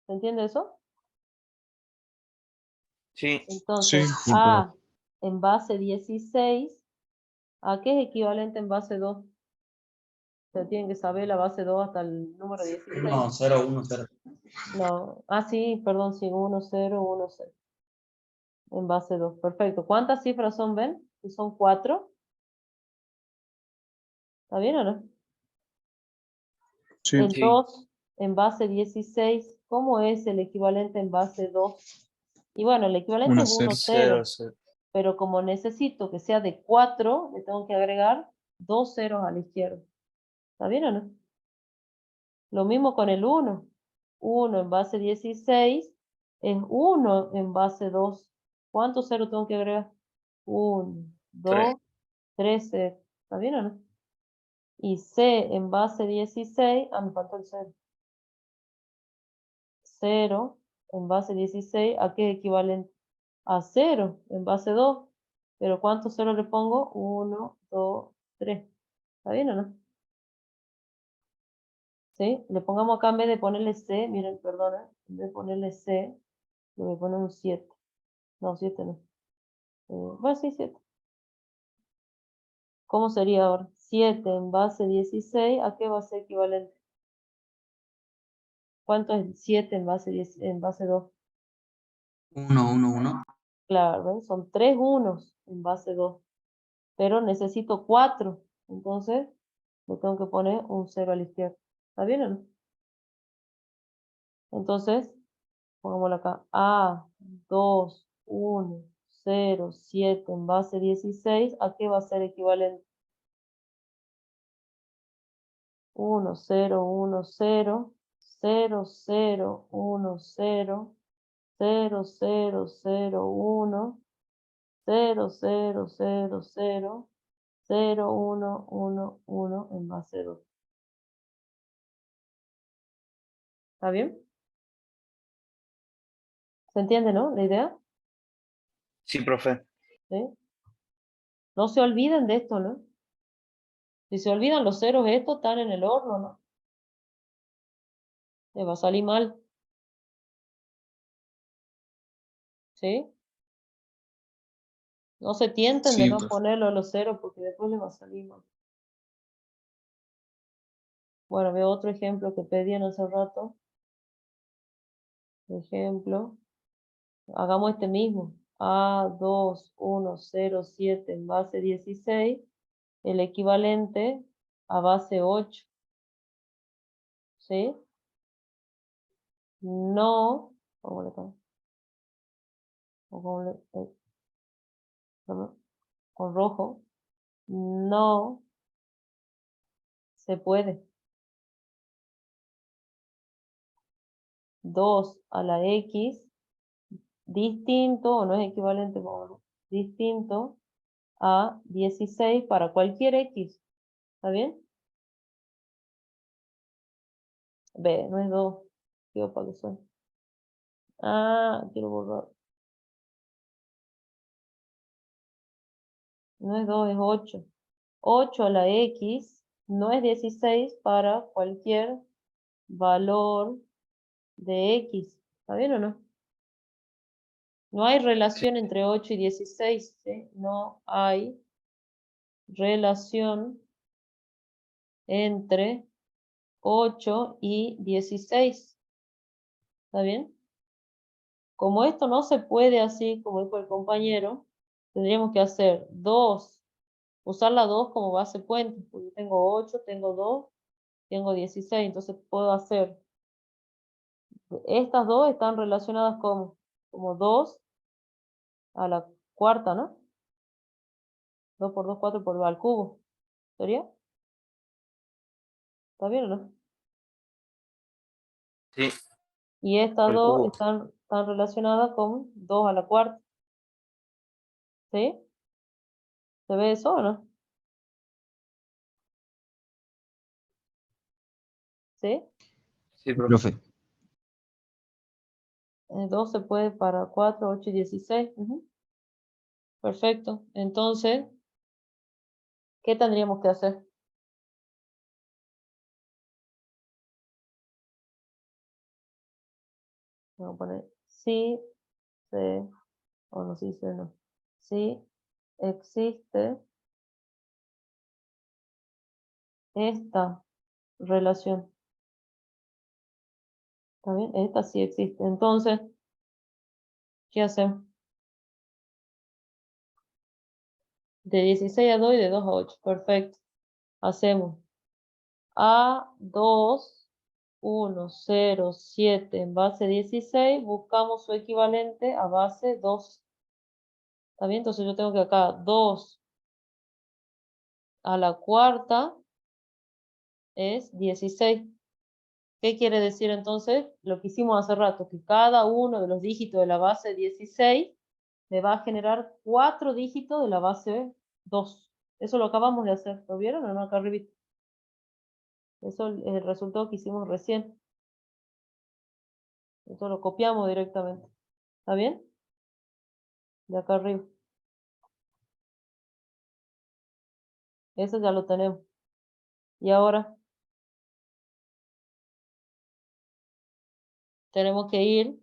¿Se entiende eso? Sí. Entonces, Sí. A en base 16, ¿a qué es equivalente en base 2? O sea, tienen que saber la base 2 hasta el número 16. 1, 0, 1, 0. No, sí, perdón, sí, 1, 0, 1, 0. En base 2, perfecto. ¿Cuántas cifras son, ven? Que son 4. ¿Está bien o no? Sí. El Sí. 2 en base 16, ¿cómo es el equivalente en base 2? Y bueno, el equivalente es 1, 0, 0, 0. pero como necesito que sea de 4, le tengo que agregar 2 ceros a la izquierda. ¿Está bien o no? Lo mismo con el 1. 1 en base 16 es 1 en base 2. ¿Cuántos ceros tengo que agregar? 1, 2, 3 ceros. ¿Está bien o no? Y C en base 16, me faltó el 0. 0 en base 16, ¿a qué es equivalente? A 0 en base 2. ¿Pero cuántos ceros le pongo? 1, 2, 3. ¿Está bien o no? ¿Sí? Le pongamos acá en vez de ponerle C, miren, perdona, en vez de ponerle C, le voy a poner un 7. No, 7 no. Bueno, sí, 7. ¿Cómo sería ahora? 7 en base 16, ¿a qué va a ser equivalente? ¿Cuánto es 7 en base 10, en base 2? 1, 1, 1. Claro, ¿ven? Son 3 unos en base 2. Pero necesito 4. Entonces, le tengo que poner un 0 a la izquierda. ¿Está bien o no? Entonces, pongámoslo acá. A2, 1, 0, 7 en base 16. ¿A qué va a ser equivalente? 1, 0, 1, 0, 0, 0, 1, 0, 0, 0, 0, 1, 0, 0, 0, 0, 0, 1, 1, 1 en base 2. ¿Está bien? ¿Se entiende, no? La idea. Sí, profe. ¿Sí? No se olviden de esto, ¿no? Si se olvidan los ceros estos, están en el horno, ¿no? Les va a salir mal. ¿Sí? No se tienten de Sí, no profe. ponerlo a los ceros porque después les va a salir mal. Bueno, veo otro ejemplo que pedían hace rato. Ejemplo. Hagamos este mismo. A2, 1, 0, 7 en base 16. El equivalente a base 8. ¿Sí? No. Pongámosle acá. Pongámosle, con rojo. No se puede. 2 a la X distinto, o no es equivalente, distinto a 16 para cualquier X. ¿Está bien? B, no es 2. Quiero para que suene. Ah, quiero borrar. No es 2, es 8. 8 a la X no es 16 para cualquier valor de X. ¿Está bien o no? No hay relación entre 8 y 16, ¿sí? No hay relación entre 8 y 16. ¿Está bien? Como esto no se puede así, como dijo el compañero, tendríamos que hacer 2, usar la 2 como base puente, porque tengo 8, tengo 2, tengo 16, entonces puedo hacer, estas dos están relacionadas como 2 a la cuarta, ¿no? 2 por 2, 4 por 2 al cubo, ¿sería? ¿Está bien o no? Sí, Y estas al dos cubo. están relacionadas con 2 a la cuarta. ¿Sí? ¿Se ve eso o no? ¿Sí? Sí, profe. Profe, 2 se puede para 4, 8 y 16. Ujú. Perfecto. Entonces, ¿qué tendríamos que hacer? Vamos a poner sí, se, o no, sí, se, no. Sí existe esta relación. ¿Está bien? Esta sí existe. Entonces, ¿qué hacemos? De 16 a 2 y de 2 a 8. Perfecto. Hacemos A2, 1, 0, 7 en base 16. Buscamos su equivalente a base 2. ¿Está bien? Entonces yo tengo que acá 2 a la cuarta es 16. ¿Qué quiere decir entonces? Lo que hicimos hace rato, que cada uno de los dígitos de la base 16 me va a generar 4 dígitos de la base 2. Eso lo acabamos de hacer. ¿Lo vieron o no? Acá arriba. Eso es el resultado que hicimos recién. Esto lo copiamos directamente. ¿Está bien? De acá arriba. Eso ya lo tenemos. Y ahora tenemos que ir.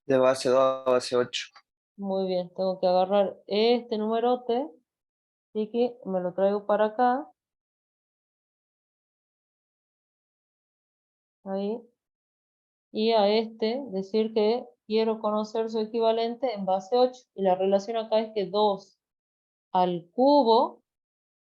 De base 2 a base 8. Muy bien, tengo que agarrar este numerote. Así que me lo traigo para acá. Ahí. Y a este decir que quiero conocer su equivalente en base 8. Y la relación acá es que 2 al cubo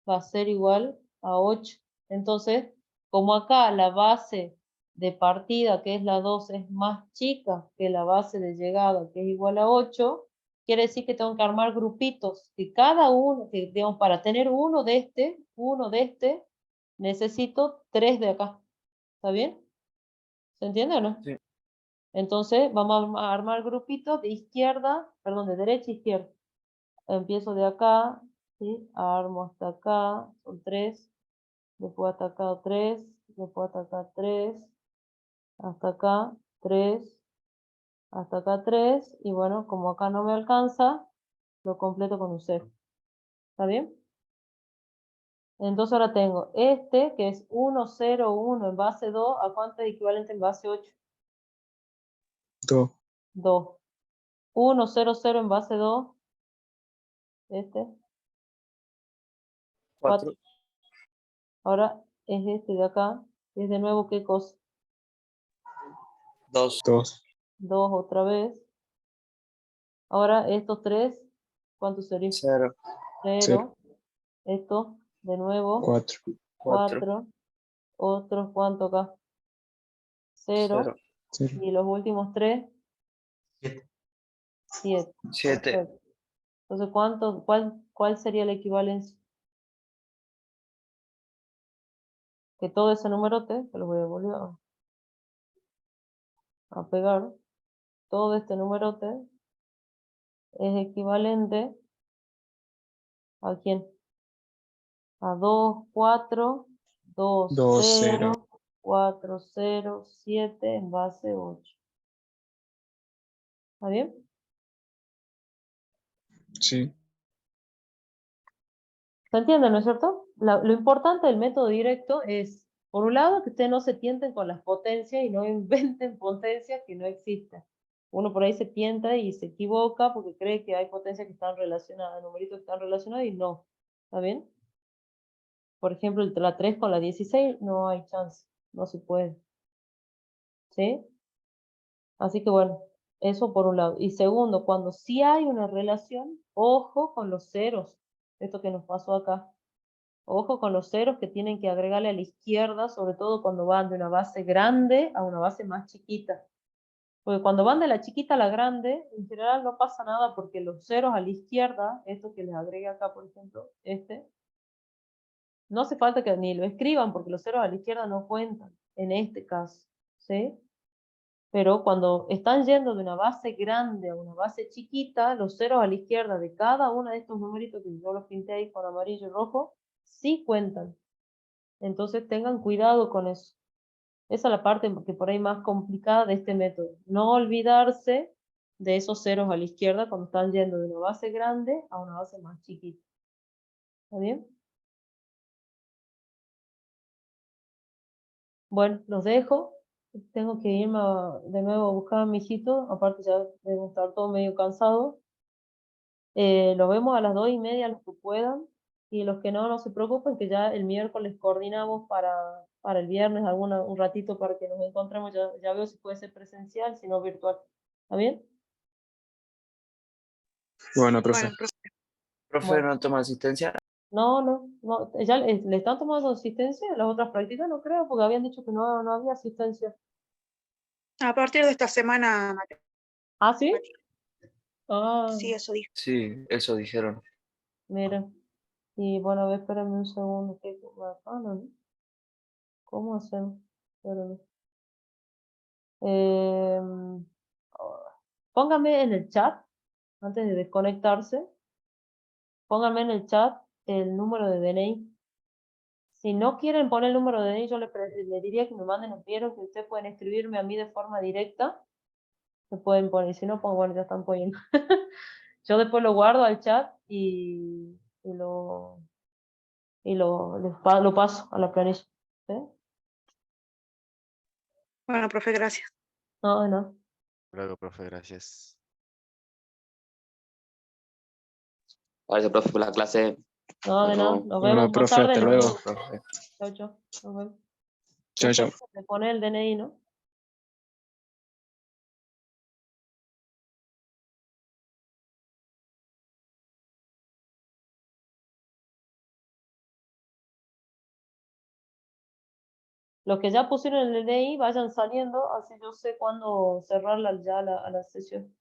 va a ser igual a 8. Entonces, como acá la base de partida, que es la 2, es más chica que la base de llegada, que es igual a 8, quiere decir que tengo que armar grupitos, que cada uno, que digamos, para tener uno de este, necesito 3 de acá. ¿Está bien? ¿Se entiende o no? Sí. Entonces vamos a armar grupitos de izquierda, perdón, de derecha a izquierda. Empiezo de acá, ¿sí? Armo hasta acá, son 3, después hasta acá 3, después hasta acá 3, hasta acá 3, hasta acá 3, y bueno, como acá no me alcanza, lo completo con un 0. ¿Está bien? Entonces ahora tengo este, que es 1, 0, 1 en base 2, ¿a cuánto es equivalente en base 8? 2. 2. 1, 0, 0 en base 2, este, 4. 4. Ahora es este de acá, es de nuevo, ¿qué cosa? 2. 2. 2 otra vez. Ahora estos 3, ¿cuánto sería? 0. 0. Esto, de nuevo, 4. 4. 4. Otros, ¿cuánto acá? 0. 0. Y los últimos 3, 7. 7. Perfecto. Entonces, ¿cuál sería la equivalencia? Que todo ese numerote, que lo voy a volver a pegar, todo este numerote es equivalente ¿a quién? A 2, 4, 2, 2, 0. 0, 4, 0, 7 en base 8. ¿Está bien? Sí. ¿Se entiende, no es cierto? Lo importante del método directo es, por un lado, que ustedes no se tienten con las potencias y no inventen potencias que no existen. Uno por ahí se tienta y se equivoca porque cree que hay potencias que están relacionadas, numeritos que están relacionados y no. ¿Está bien? Por ejemplo, la 3 con la 16 no hay chance, no se puede. ¿Sí? Así que bueno, eso por un lado. Y segundo, cuando sí hay una relación, ojo con los ceros. Esto que nos pasó acá. Ojo con los ceros que tienen que agregarle a la izquierda, sobre todo cuando van de una base grande a una base más chiquita. Porque cuando van de la chiquita a la grande, en general no pasa nada porque los ceros a la izquierda, esto que les agregué acá, por ejemplo, no hace falta que ni lo escriban porque los ceros a la izquierda no cuentan, en este caso, ¿sí? Pero cuando están yendo de una base grande a una base chiquita, los ceros a la izquierda de cada uno de estos numeritos que yo los pinté ahí con amarillo y rojo, sí cuentan. Entonces tengan cuidado con eso. Esa es la parte que por ahí más complicada de este método. No olvidarse de esos ceros a la izquierda cuando están yendo de una base grande a una base más chiquita. ¿Está bien? Bueno, los dejo. Tengo que irme de nuevo a buscar a mi hijito. Aparte ya debo estar todo medio cansado. Los vemos a las 2:30 los que puedan. Y los que no, no se preocupen, que ya el miércoles coordinamos para el viernes un ratito para que nos encontremos. Ya veo si puede ser presencial, si no virtual. ¿Está bien? Bueno, profe. Bueno, profe. Profe, Bueno. ¿no toma asistencia? No. ¿Ya le están tomando asistencia en las otras prácticas? No creo, porque habían dicho que no había asistencia. A partir de esta semana, ¿Ah, sí? Ah, sí, eso dijo. Sí, eso dijeron. mira. Y bueno, a ver, espérame un segundo. No. ¿Cómo hacemos? Espérame. Em, Póngame en el chat, antes de desconectarse, pónganme en el chat el número de DNI. Si no quieren poner el número de DNI, yo le diría que me manden un vieron que ustedes pueden escribirme a mí de forma directa. Me pueden poner, si no, pues bueno, ya están poniendo. Yo después lo guardo al chat lo paso a la planilla. ¿Sí? Bueno, profe, gracias. No, no. Luego, profe, gracias. Gracias, profe, por la clase. No, de nada. Bueno, Nos Bueno, vemos más profe, tarde. hasta luego. Profe. Chau, chau. Nos vemos. Chao, chao. Después me pone el DNI, ¿no? Los que ya pusieron el DNI vayan saliendo, así yo sé cuándo cerrar a la sesión.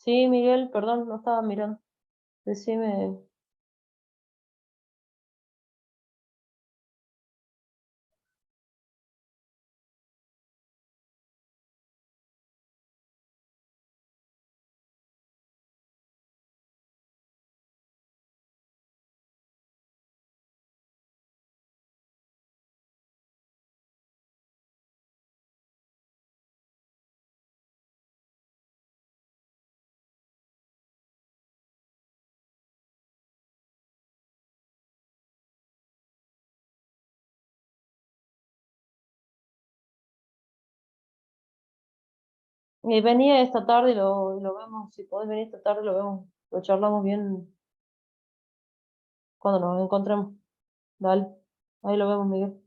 Sí, Miguel, perdón, no estaba mirando. Decime. Vení esta tarde y lo vemos. Si podés venir esta tarde, lo vemos. Lo charlamos bien cuando nos encontremos. Dale. Ahí lo vemos, Miguel.